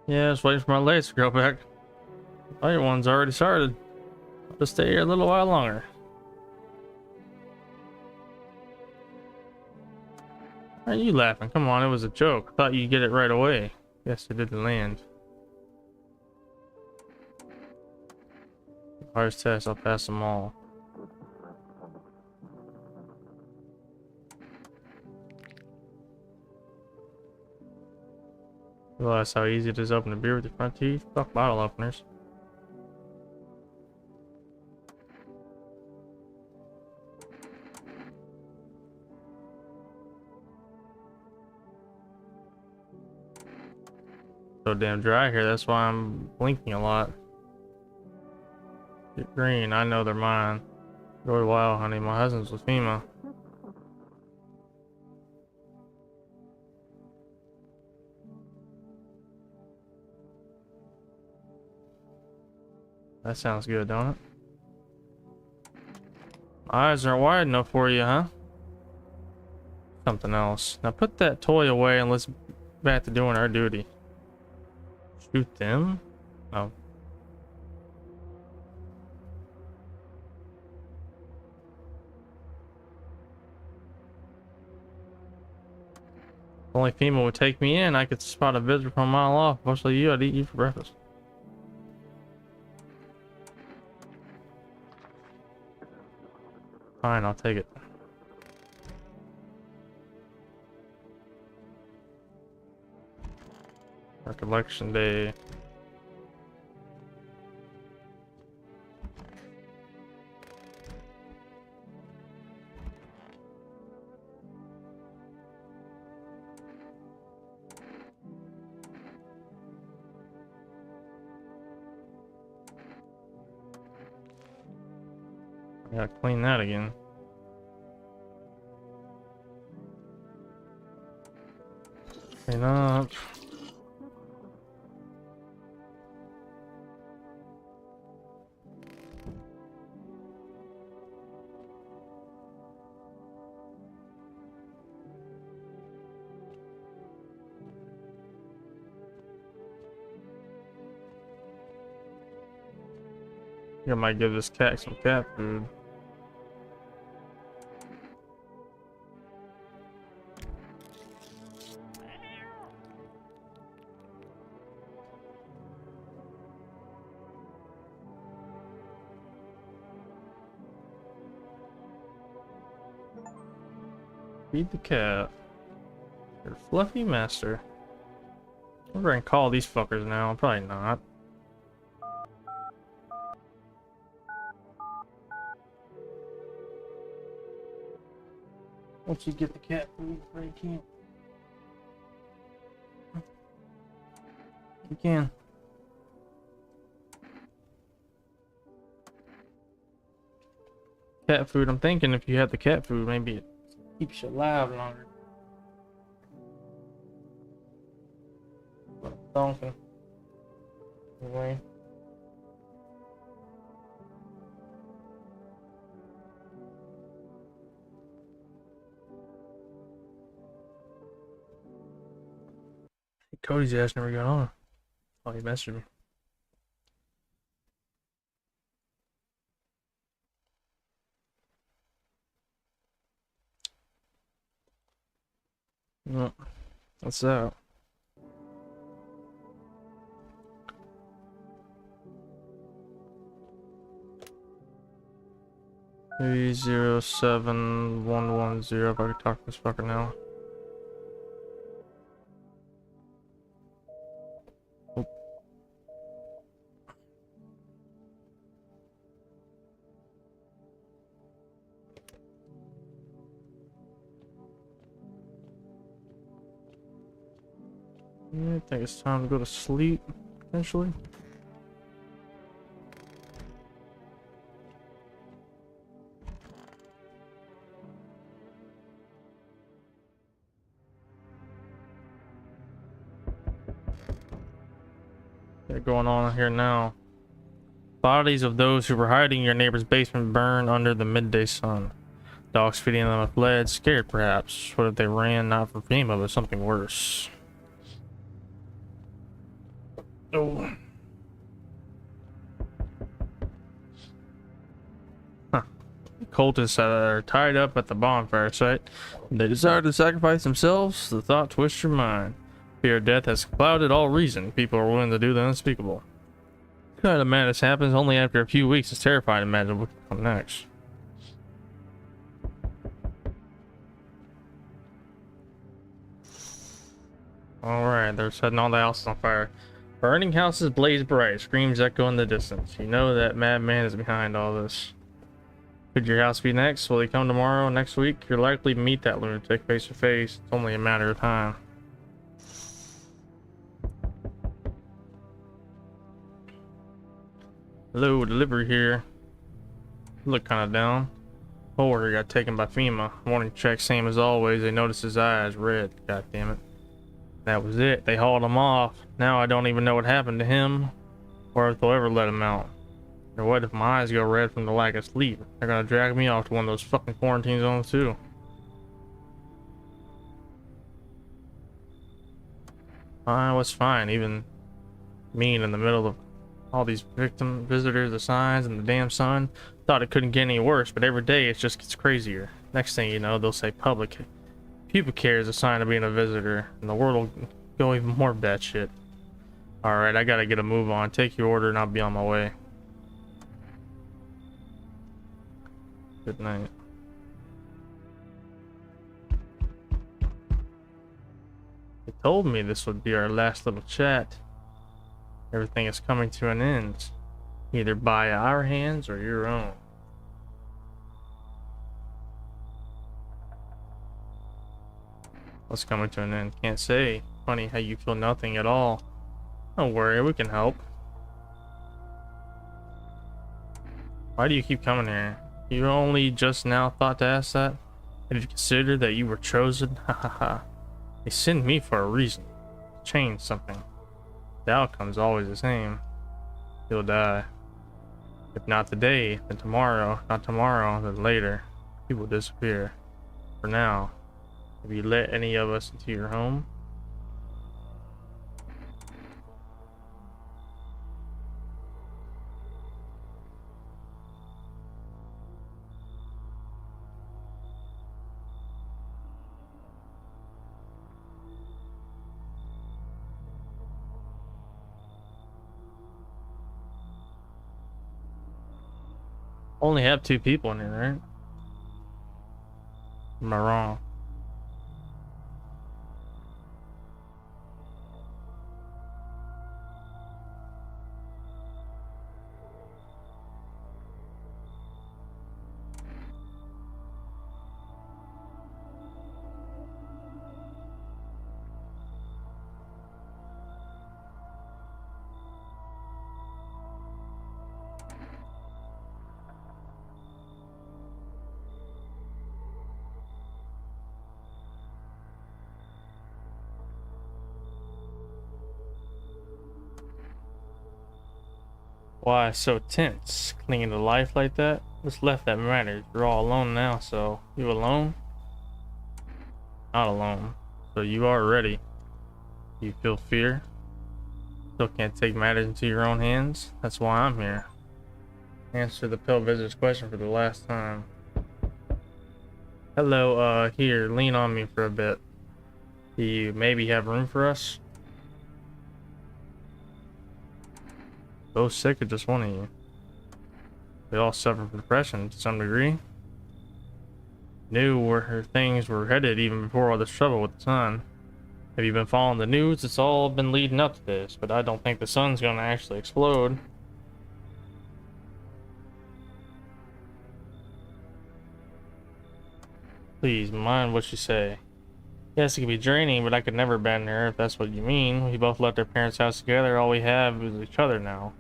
Yeah, just waiting for my legs to grow back. The other one's already started. I'll just stay here a little while longer. Why are you laughing? Come on, it was a joke. I thought you'd get it right away. Guess it didn't land. Hardest test, I'll pass them all. Realize how easy it is to open a beer with your front teeth? Fuck bottle openers. So damn dry here, that's why I'm blinking a lot. Get green, I know they're mine. Go to wild, honey, my husband's with FEMA. That sounds good, don't it? Eyes aren't wide enough for you, huh? Something else. Now put that toy away and let's back to doing our duty. Shoot them? Oh. If only FEMA would take me in, I could spot a visitor from a mile off. Mostly you, I'd eat you for breakfast. Fine, I'll take it. Recollection day. I gotta clean that again. Clean up. I might give this cat some cat food. Feed the cat. Your fluffy master. I'm gonna call these fuckers now. Probably not. Once you get the cat food, you can't. You can. Cat food. I'm thinking if you have the cat food, maybe it keeps you alive longer. Donkin. Anyway. Cody's ass never got on. Oh, he messaged me. Well, what's that? Maybe 07110 if I could talk to this fucker now. Oh. Yeah, I think it's time to go to sleep, potentially. Going on here now. Bodies of those who were hiding in your neighbor's basement burn under the midday sun. Dogs feeding them with lead, scared perhaps. What if they ran not from FEMA but something worse? Oh. Huh. Cultists that are tied up at the bonfire site. They desire to sacrifice themselves. The thought twists your mind. Fear of death has clouded all reason. People are willing to do the unspeakable. What kind of madness happens only after a few weeks? It's terrifying to imagine what could come next. Alright, they're setting all the houses on fire. Burning houses blaze bright, screams echo in the distance. You know that madman is behind all this. Could your house be next? Will he come tomorrow, next week? You're likely to meet that lunatic face to face. It's only a matter of time. Hello, delivery here. Look kind of down. Coworker got taken by FEMA. Morning check, same as always. They noticed his eyes red. God damn it. That was it. They hauled him off. Now I don't even know what happened to him, or if they'll ever let him out. Or what if my eyes go red from the lack of sleep? They're gonna drag me off to one of those fucking quarantine zones too. I was fine, even me in the middle of all these victim visitors, the signs, and the damn sun. Thought it couldn't get any worse, but every day it just gets crazier. Next thing you know, they'll say public pubic hair is a sign of being a visitor, and the world will go even more batshit. Alright, I gotta get a move on. Take your order and I'll be on my way. Good night. They told me this would be our last little chat. Everything is coming to an end, either by our hands or your own. What's coming to an end? Can't say. Funny how you feel nothing at all. Don't worry, we can help. Why do you keep coming here? You only just now thought to ask that? Did you consider that you were chosen? Ha ha ha. They sent me for a reason. Change something. The outcome's always the same. You'll die. If not today, then tomorrow. Not tomorrow, then later. You will disappear. For now. Have you let any of us into your home? Only have 2 people in here, right? Am I wrong? Why so tense? Clinging to life like that? What's left that matters? You're all alone now, so... You alone? Not alone. So you are ready. You feel fear? Still can't take matters into your own hands? That's why I'm here. Answer the pale visitor's question for the last time. Hello, here, lean on me for a bit. Do you maybe have room for us? Both sick or just one of you? We all suffer from depression to some degree. Knew where things were headed even before all this trouble with the sun. Have you been following the news? It's all been leading up to this, but I don't think the sun's gonna actually explode. Please, mind what you say. Yes, it can be draining, but I could never bend there if that's what you mean. We both left our parents' house together. All we have is each other now.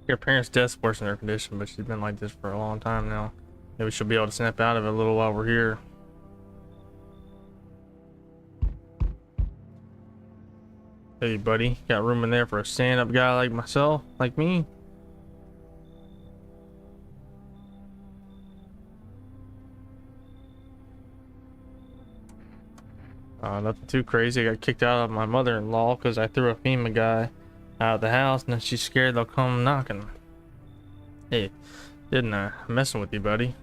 Your parents' death's worse than her condition, but she's been like this for a long time now. Maybe she'll be able to snap out of it a little while we're here. Hey, buddy, got room in there for a stand-up guy like myself, like me? Nothing too crazy. I got kicked out of my mother-in-law because I threw a FEMA guy out of the house, and then she's scared they'll come knocking. Hey, didn't I? I'm messing with you, buddy.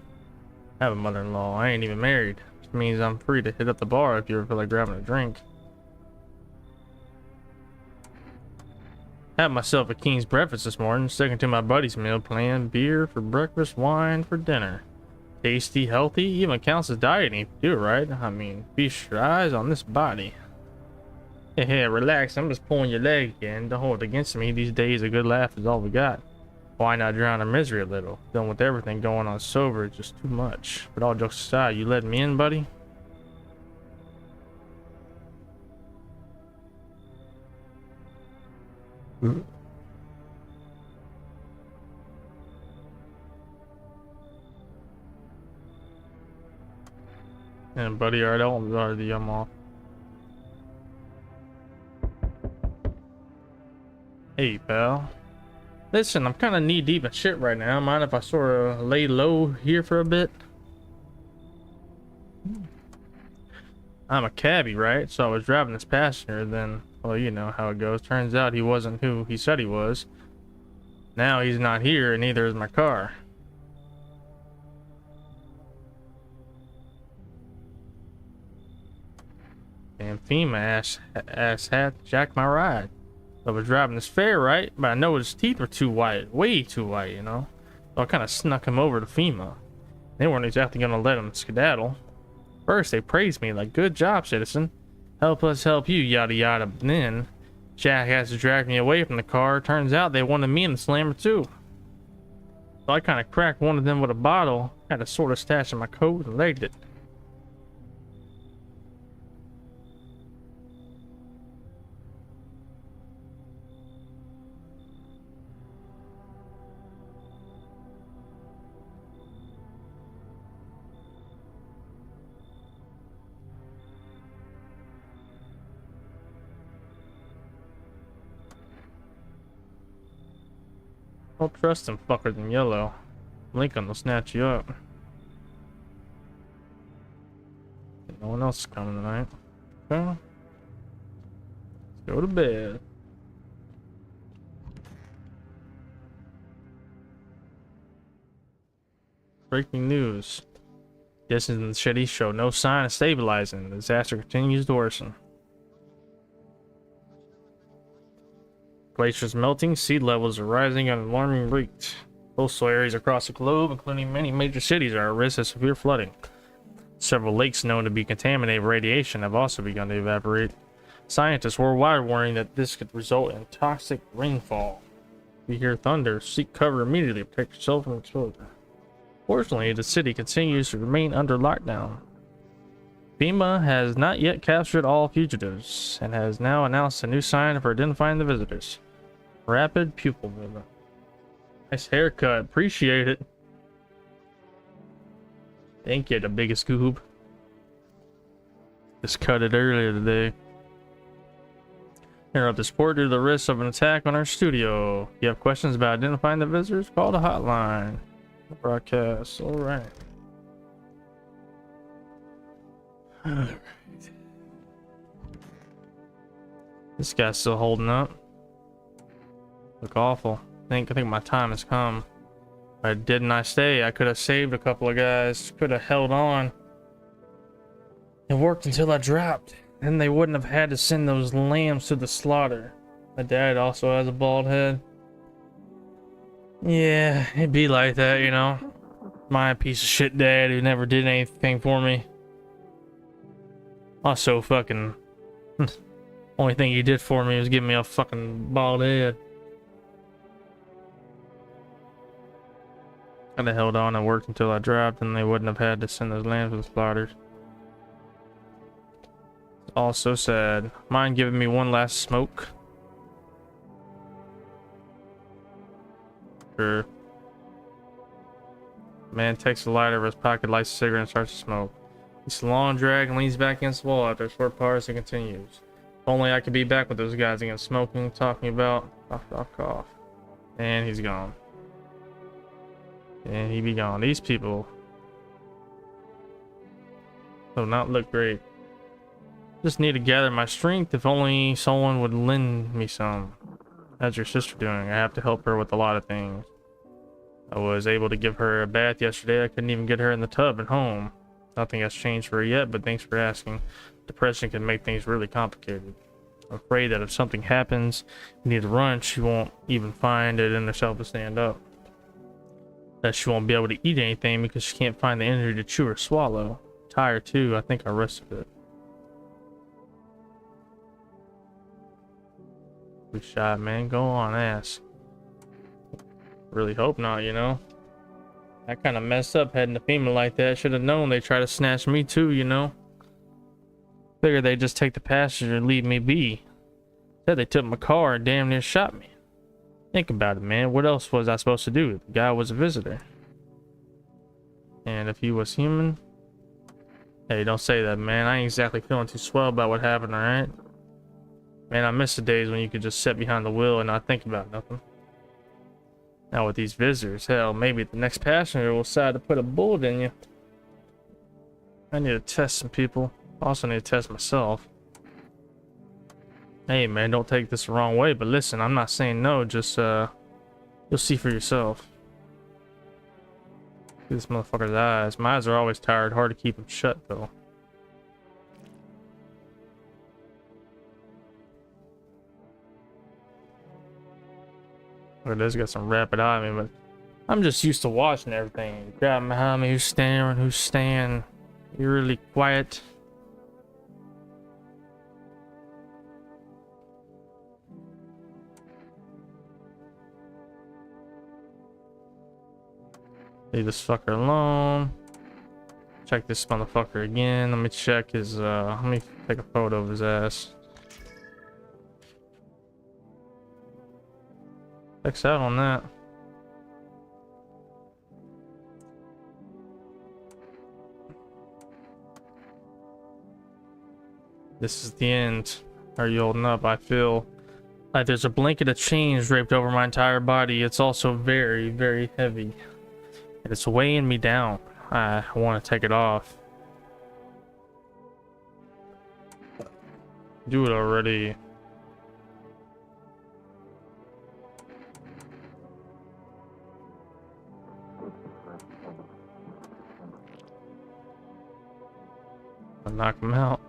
I have a mother-in-law. I ain't even married, which means I'm free to hit up the bar if you ever feel like grabbing a drink. Had myself a king's breakfast this morning, sticking to my buddy's meal plan. Beer for breakfast, wine for dinner. Tasty, healthy, even counts as dieting if you do it right. I mean, feast your eyes on this body. Hey, relax, I'm just pulling your leg again. Don't hold it against me. These days a good laugh is all we got. Why not drown in misery a little? Done with everything going on sober, it's just too much. But all jokes aside, you letting me in, buddy? And buddy, alright, I'm off. Hey, pal. Listen, I'm kind of knee deep in shit right now. Mind if I sort of lay low here for a bit? I'm a cabbie, right? So I was driving this passenger, then, well, you know how it goes. Turns out he wasn't who he said he was. Now he's not here, and neither is my car. Damn FEMA ass hat jacked my ride. I was driving this fare, right? But I know his teeth were too white, way too white, you know? So I kind of snuck him over to FEMA. They weren't exactly gonna let him skedaddle. First, they praised me like, good job, citizen. Help us help you, yada yada. But then, jackass dragged me away from the car. Turns out they wanted me in the slammer too. So I kind of cracked one of them with a bottle, had a sort of stash in my coat, and legged it. Don't trust them fuckers in yellow. Lincoln will snatch you up. No one else is coming tonight. Okay. Let's go to bed. Breaking news. Conditions in the city show no sign of stabilizing. The disaster continues to worsen. Glaciers melting, sea levels are rising at an alarming rate. Coastal areas across the globe, including many major cities, are at risk of severe flooding. Several lakes known to be contaminated with radiation have also begun to evaporate. Scientists worldwide are warning that this could result in toxic rainfall. If you hear thunder, seek cover immediately to protect yourself from exposure. Fortunately, the city continues to remain under lockdown. FEMA has not yet captured all fugitives and has now announced a new sign for identifying the visitors. Rapid pupil movement. Nice haircut. Appreciate it. Thank you, the biggest goob. Just cut it earlier today. Interrupt this report due to the risk of an attack on our studio. If you have questions about identifying the visitors, call the hotline. Broadcast. Alright. Alright. This guy's still holding up. Look awful. I think my time has come. Why didn't I stay? I could have saved a couple of guys. Could have held on. It worked until I dropped. Then they wouldn't have had to send those lambs to the slaughter. My dad also has a bald head. Yeah, it'd be like that, you know. My piece of shit dad who never did anything for me. Also fucking... only thing he did for me was give me a fucking bald head. I'd have held on and worked until I dropped, and they wouldn't have had to send those lambs to the slaughters. All so sad. Mind giving me one last smoke? Sure. Man takes a lighter of his pocket, lights a cigarette, and starts to smoke. It's a long drag and leans back against the wall after a short pause and continues. If only I could be back with those guys again, smoking, talking about... Cough. And he's gone. And he be gone. These people do not look great. Just need to gather my strength. If only someone would lend me some. How's your sister doing? I have to help her with a lot of things. I was able to give her a bath yesterday. I couldn't even get her in the tub at home. Nothing has changed for her yet, but thanks for asking. Depression can make things really complicated. I'm afraid that if something happens, you need to run, she won't even find it in herself to stand up. That she won't be able to eat anything because she can't find the energy to chew or swallow. Tired too. I think I rested it. Good shot, man. Go on, ass. Really hope not, you know. I kind of messed up heading to FEMA like that. Should have known they try to snatch me too, you know. Figured they'd just take the passenger and leave me be. Said they took my car and damn near shot me. Think about it, man. What else was I supposed to do? The guy was a visitor. And if he was human... Hey, don't say that, man. I ain't exactly feeling too swell about what happened, alright? Man, I miss the days when you could just sit behind the wheel and not think about nothing. Now with these visitors, hell, maybe the next passenger will decide to put a bullet in you. I need to test some people. Also need to test myself. Hey man, don't take this the wrong way, but listen, I'm not saying no, just you'll see for yourself. See this motherfucker's eyes. My eyes are always tired, hard to keep them shut though. Look at this, got some rapid eye on me, but I'm just used to watching everything. Got behind me, who's staring, who's staying. You're really quiet. Leave this fucker alone. Check this motherfucker again. Let me check his let me take a photo of his ass. Checks out on that. This is the end. Are you holding up? I feel like there's a blanket of chains draped over my entire body. It's also very, very heavy. And it's weighing me down. I want to take it off. Do it already. I'll knock him out.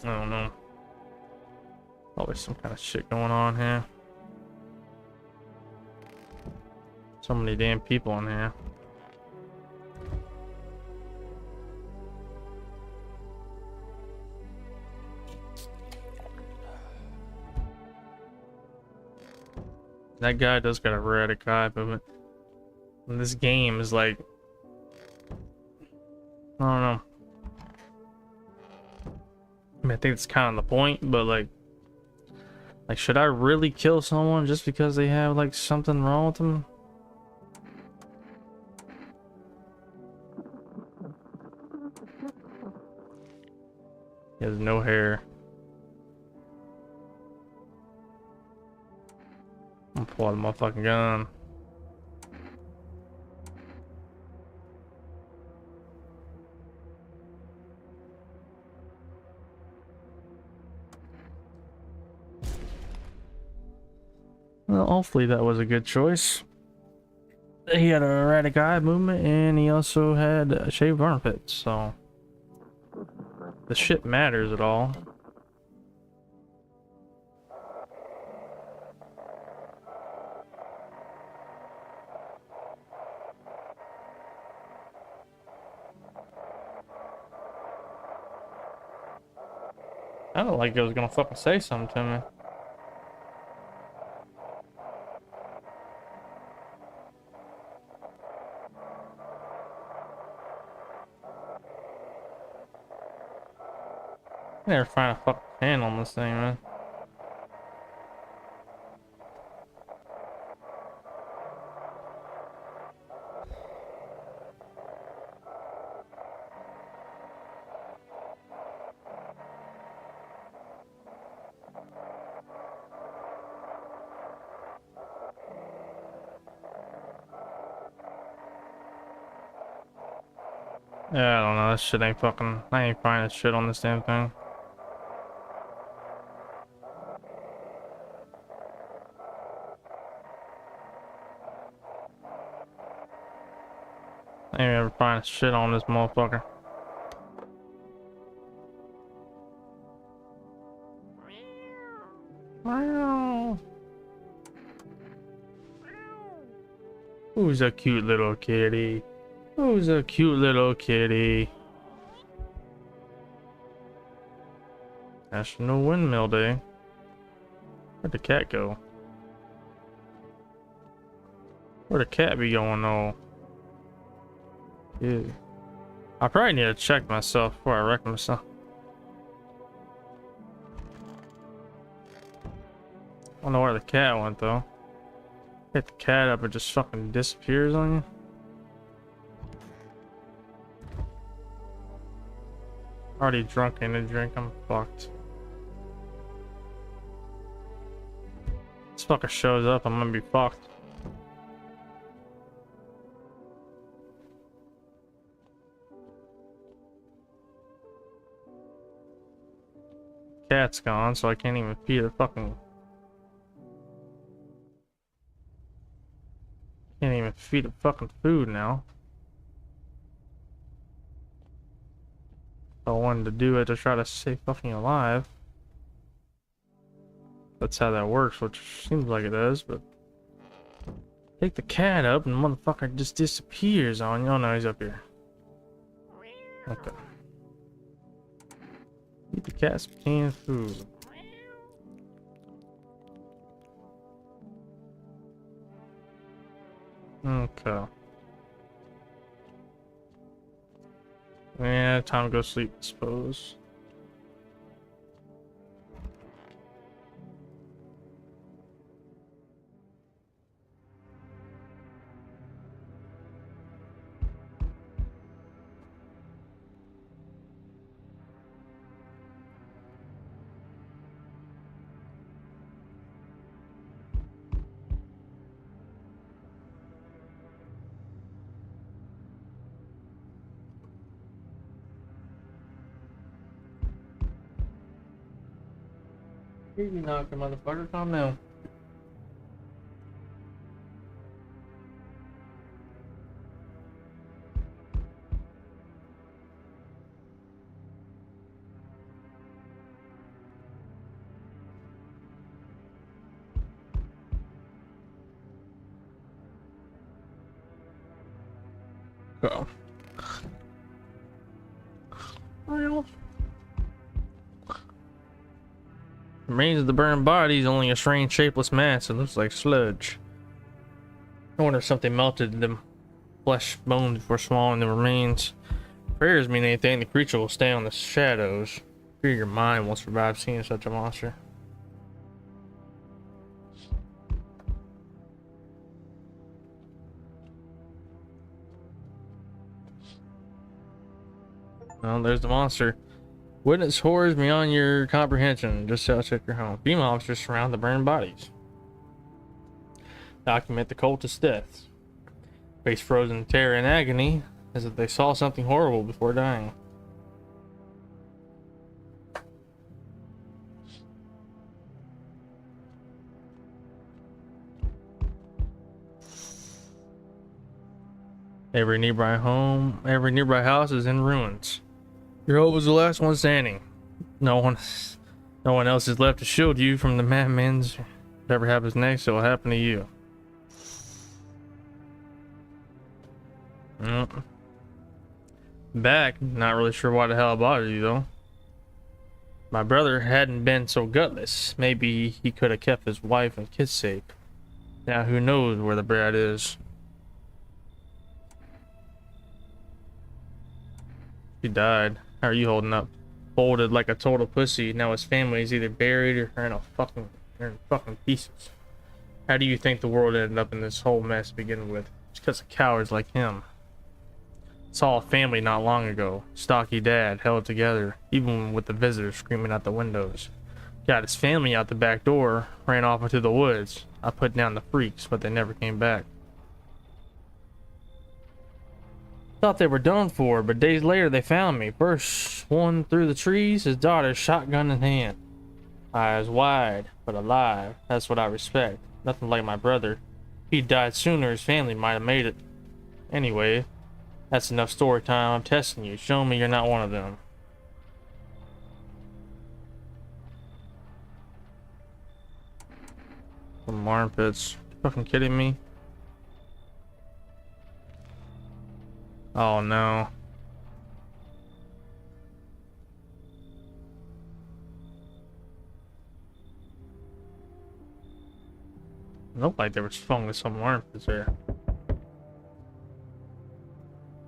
I don't know. Always some kind of shit going on here. So many damn people in here. That guy does got a erratic eye movement. And this game is like I don't know. I mean, I think it's kind of the point, but like, should I really kill someone just because they have like something wrong with them? He has no hair. I'm gonna pull out my fucking gun. Well, hopefully that was a good choice. He had a erratic eye movement and he also had shaved armpits, so the shit matters at all. I don't like it was gonna fucking say something to me. I never find a fucking pan on this thing, man. Yeah, I don't know. This shit ain't fucking. I ain't finding shit on this damn thing. I ain't ever find shit on this motherfucker. Wow. Who's a cute little kitty? Who's a cute little kitty? National Windmill Day. Where'd the cat go? Where'd the cat be going on? Yeah. I probably need to check myself before I wreck myself. I don't know where the cat went though. Hit the cat up, it just fucking disappears on you. Already drunk in a drink, I'm fucked. This fucker shows up, I'm gonna be fucked. Cat's gone, so I can't even feed the fucking. Can't even feed the fucking food now. I wanted to do it to try to stay fucking alive. That's how that works, which seems like it does, but take the cat up and the motherfucker just disappears on you. Oh no, he's up here. Okay. Eat the cat's canned food. Okay. Yeah, time to go sleep, I suppose. You knocker, motherfucker, calm down. Go. Well. Remains of the burned body is only a strange shapeless mass. It looks like sludge. I wonder if something melted in the flesh bones before swallowing the remains. prayers mean anything, the creature will stay on the shadows. Fear your mind will survive seeing such a monster. Well, there's the monster. Witness horrors beyond your comprehension. Just outside your home. FEMA officers surround the burned bodies. Document the cultist deaths. Face frozen in terror and agony, as if they saw something horrible before dying. Every nearby house is in ruins. Your hope was the last one standing. No one else is left to shield you from the madmen's. Whatever happens next, it will happen to you. Back, not really sure why the hell it bothered you though. My brother hadn't been so gutless. Maybe he could have kept his wife and kids safe. Now who knows where the brat is. He died. How are you holding up? Folded like a total pussy. Now his family is either buried or in fucking pieces. How do you think the world ended up in this whole mess to begin with? It's because of cowards like him. Saw a family not long ago. Stocky dad held together, even with the visitors screaming out the windows. Got his family out the back door, ran off into the woods. I put down the freaks, but they never came back. Thought they were done for, but days later they found me. First one through the trees, his daughter shotgun in hand. Eyes wide, but alive. That's what I respect. Nothing like my brother. If he died sooner, his family might have made it. Anyway, that's enough story time. I'm testing you. Show me you're not one of them. Some armpits. You fucking kidding me? Oh no. Looked like there was fungus on my armpits there.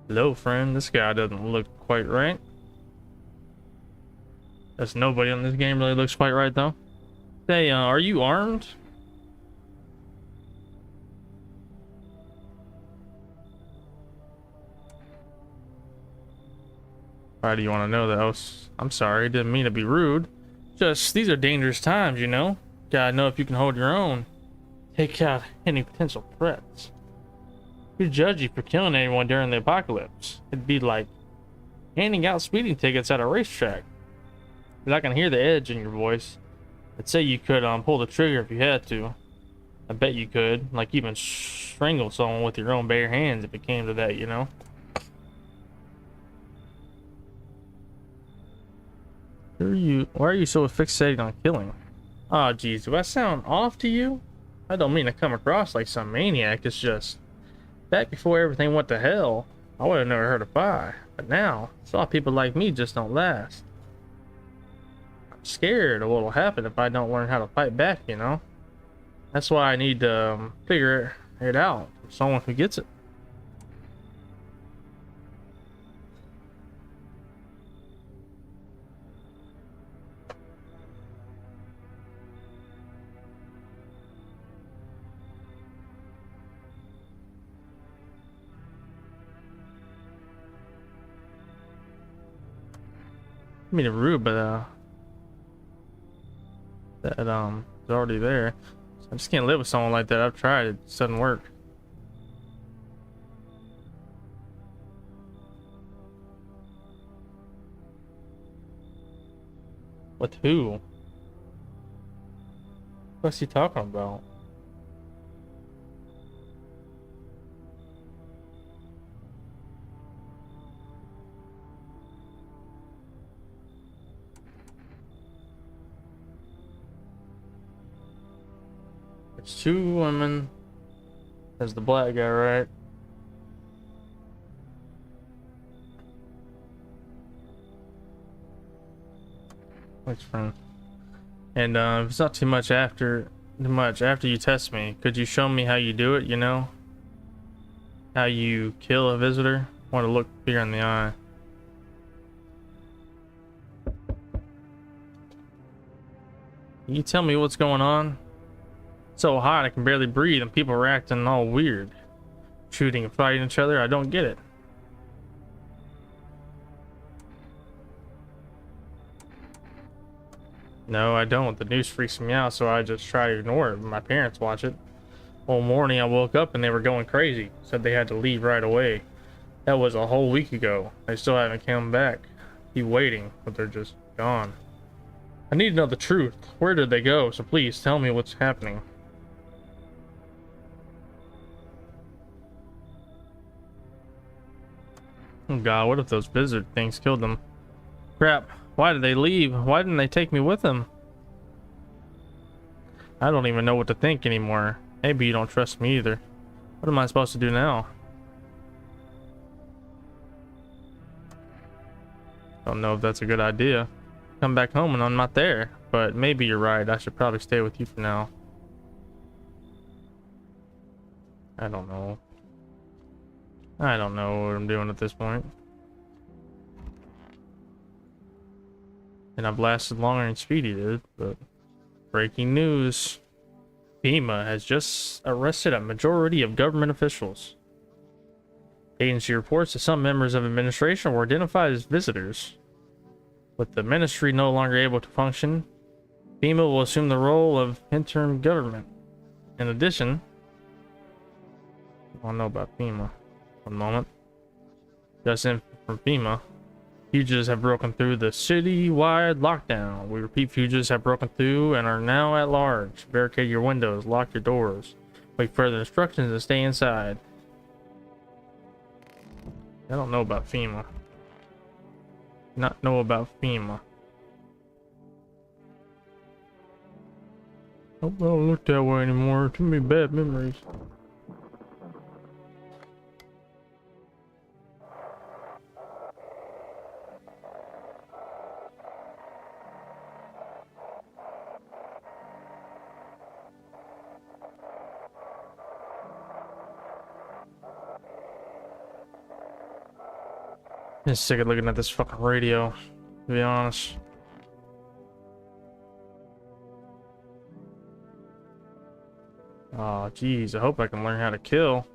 Hello, friend. This guy doesn't look quite right. There's nobody on this game really looks quite right though. Hey, are you armed? Why do you want to know that? I'm sorry, didn't mean to be rude. Just, these are dangerous times, you know? Gotta know if you can hold your own. Take out any potential threats. Who'd judge you for killing anyone during the apocalypse? It'd be like handing out speeding tickets at a racetrack. But I can hear the edge in your voice. I'd say you could pull the trigger if you had to. I bet you could, like even strangle someone with your own bare hands if it came to that, you know? Why are you so fixated on killing? Oh geez, do I sound off to you? I don't mean to come across like some maniac. It's just back before everything went to hell, I would have never heard of fire. But now, saw people like me just don't last. I'm scared of what'll happen if I don't learn how to fight back, you know? That's why I need to figure it out from someone who gets it. I mean, rude, but that is already there. So I just can't live with someone like that. I've tried, it just doesn't work. With who? What's he talking about? There's two women. There's the black guy, right? Which friend? And if it's not too much after you test me, could you show me how you do it, you know? How you kill a visitor? I want to look fear in the eye. Can you tell me what's going on? It's so hot I can barely breathe and people are acting all weird. Shooting and fighting each other, I don't get it. No, I don't. The news freaks me out, so I just try to ignore it. My parents watch it. One morning I woke up and they were going crazy. Said they had to leave right away. That was a whole week ago. They still haven't come back. Keep waiting, but they're just gone. I need to know the truth. Where did they go? So please tell me what's happening. Oh god, what if those lizard things killed them? Crap, why did they leave? Why didn't they take me with them? I don't even know what to think anymore. Maybe you don't trust me either. What am I supposed to do now? Don't know if that's a good idea. Come back home and I'm not there. But maybe you're right. I should probably stay with you for now. I don't know. I don't know what I'm doing at this point. And I've lasted longer than Speedy did, but breaking news. FEMA has just arrested a majority of government officials. Agency reports that some members of administration were identified as visitors. With the ministry no longer able to function, FEMA will assume the role of interim government. In addition, I don't know about FEMA. One moment. Just in from FEMA. Fugitives have broken through the city-wide lockdown. We repeat, fugitives have broken through and are now at large. Barricade your windows, lock your doors. Wait further instructions and stay inside. I don't know about FEMA. Not know about FEMA. Hope I don't look that way anymore. Too many bad memories. I'm sick of looking at this fucking radio, to be honest. Oh, jeez. I hope I can learn how to kill.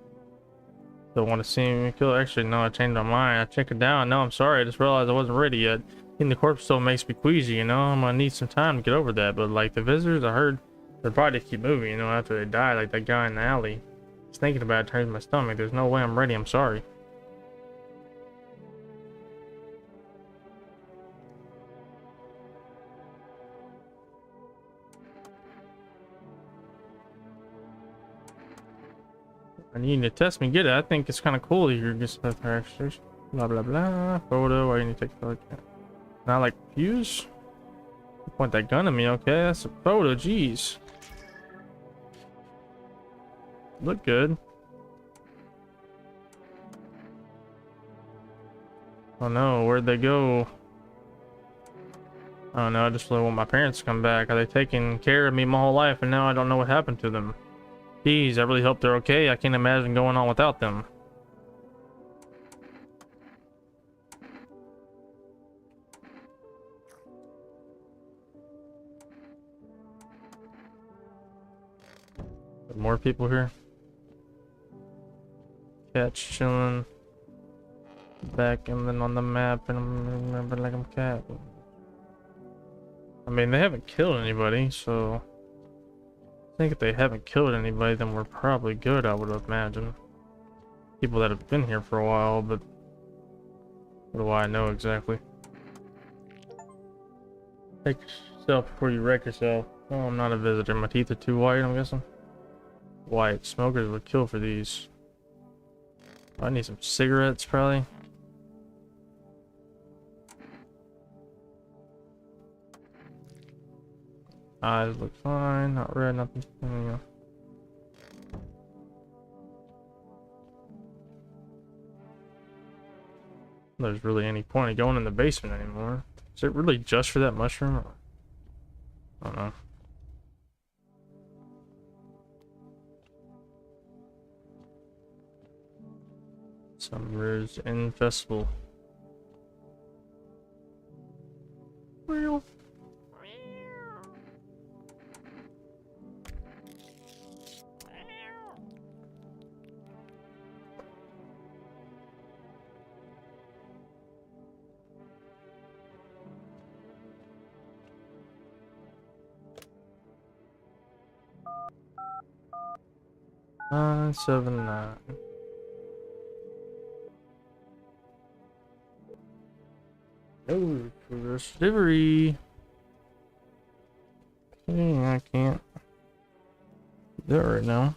Don't want to see me kill. Actually, no, I changed my mind. I checked it down. No, I'm sorry. I just realized I wasn't ready yet. Eating the corpse still makes me queasy, you know? I'm gonna need some time to get over that. But, like, the visitors, I heard their bodies keep moving, you know, after they die, like that guy in the alley. Just thinking about it turns my stomach. There's no way I'm ready. I'm sorry. I need to test me, get it. I think it's kind of cool that you're just with extras. Blah blah blah. Photo. I need to take a photo. Not like fuse. Point that gun at me, okay? That's a photo. Jeez. Look good. Oh no, where'd they go? Oh no, I just really want my parents to come back. Are they taking care of me my whole life and now I don't know what happened to them? Geez, I really hope they're okay. I can't imagine going on without them. More people here. Cat's chilling. Back and then on the map and I'm remember like I'm cat. I mean, they haven't killed anybody, so I think if they haven't killed anybody, then we're probably good, I would imagine. People that have been here for a while, but what do I know exactly? Take yourself before you wreck yourself. Oh, I'm not a visitor. My teeth are too white, I'm guessing. White. Smokers would kill for these. I need some cigarettes, probably. Eyes look fine, not red, nothing. There we go. There's really any point in going in the basement anymore. Is it really just for that mushroom? Or... I don't know. Summer's in festival. Well. 979. Oh, reverse delivery. Okay, I can't do that right now.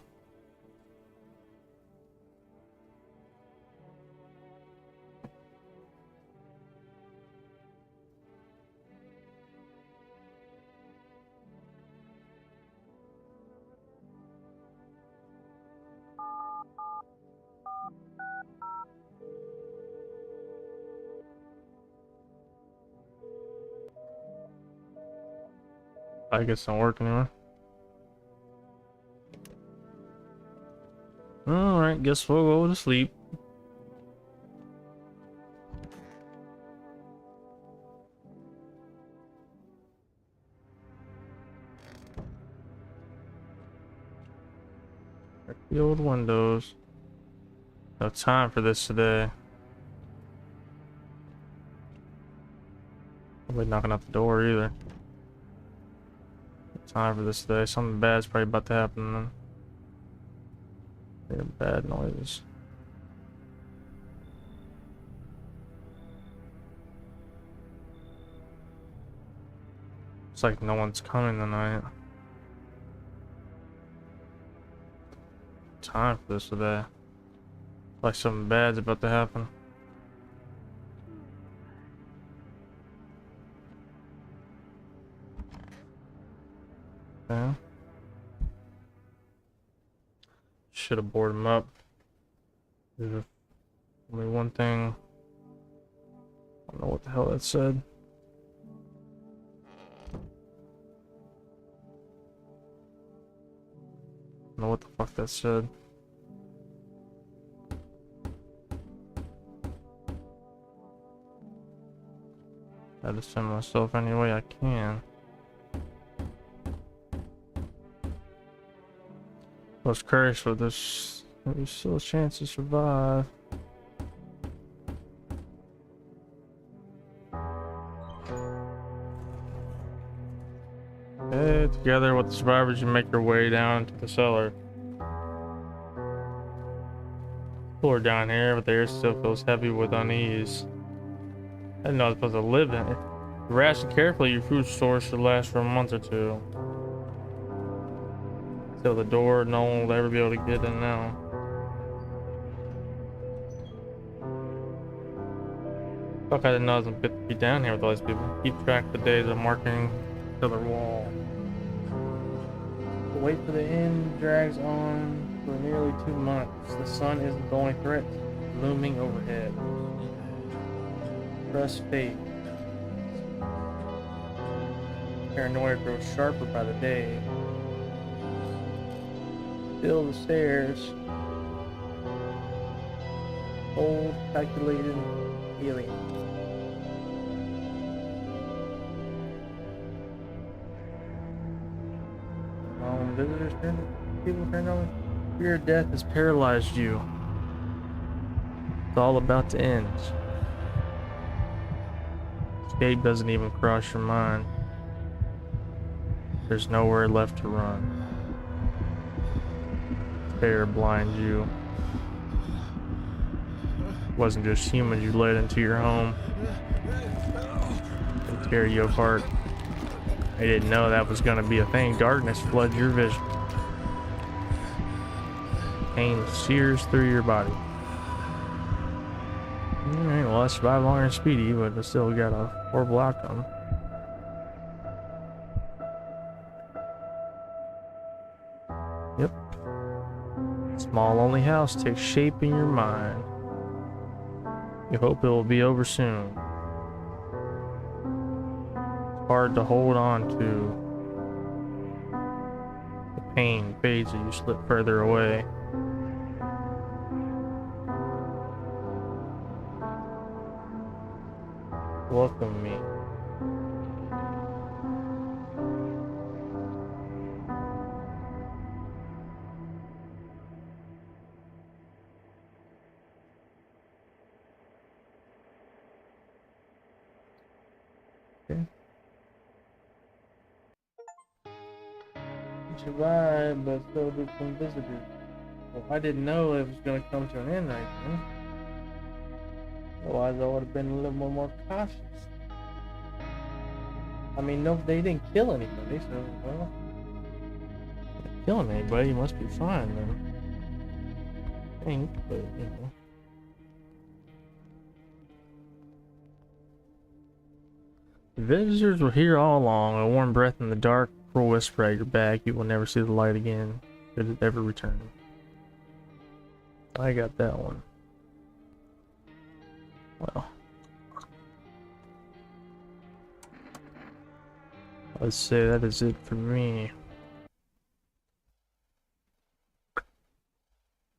I guess it's not working anymore. Alright, guess we'll go to sleep. Check the old windows. No time for this today. Nobody knocking at the door either. No time for this today. Something bad's probably about to happen then. They're bad noises. It's like no one's coming tonight. Time for this today. Like something bad's about to happen. Yeah. Should have boarded him up. There's only one thing. I don't know what the hell that said. I don't know what the fuck that said. I had to send myself any way I can. I was cursed with this. There's still a chance to survive. Okay, together with the survivors, you make your way down to the cellar. Floor down here, but the air still feels heavy with unease. I didn't know I was supposed to live in it. Ration carefully, your food store should last for a month or two. Till the door, no one will ever be able to get in now. Fuck, I didn't know I was gonna be down here with all these people. Keep track of the days of marking to the wall. The wait for the end drags on for nearly 2 months. The sun isn't the only threat looming overhead. Trust fate. Paranoia grows sharper by the day. Still the stairs. Cold, calculated, alien. Visitors people turn on. Fear of death has paralyzed you. It's all about to end. Escape doesn't even cross your mind. There's nowhere left to run. Terror blinds you. It wasn't just humans you led into your home and tear you apart. I didn't know that was gonna be a thing. Darkness floods your vision. Pain sears through your body. Alright, well I survived longer than Speedy, but I still got a horrible outcome. Yep. Small lonely house takes shape in your mind. You hope it will be over soon. It's hard to hold on to. The pain fades as you slip further away. Welcome me. Okay. You survived, but so did some visitors. Well, I didn't know it was gonna come to an end right then. Otherwise, I would have been a little more cautious. I mean, no, they didn't kill anybody, so, well, not killing anybody must be fine then. I think, but, you know. The visitors were here all along. A warm breath in the dark, cruel whisper at your back. You will never see the light again. Should it ever return. I got that one. Well. Let's say that is it for me.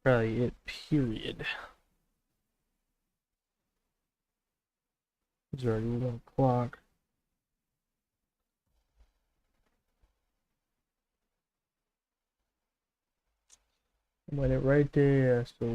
Probably it, period. It's already 1 o'clock. Went it right there, so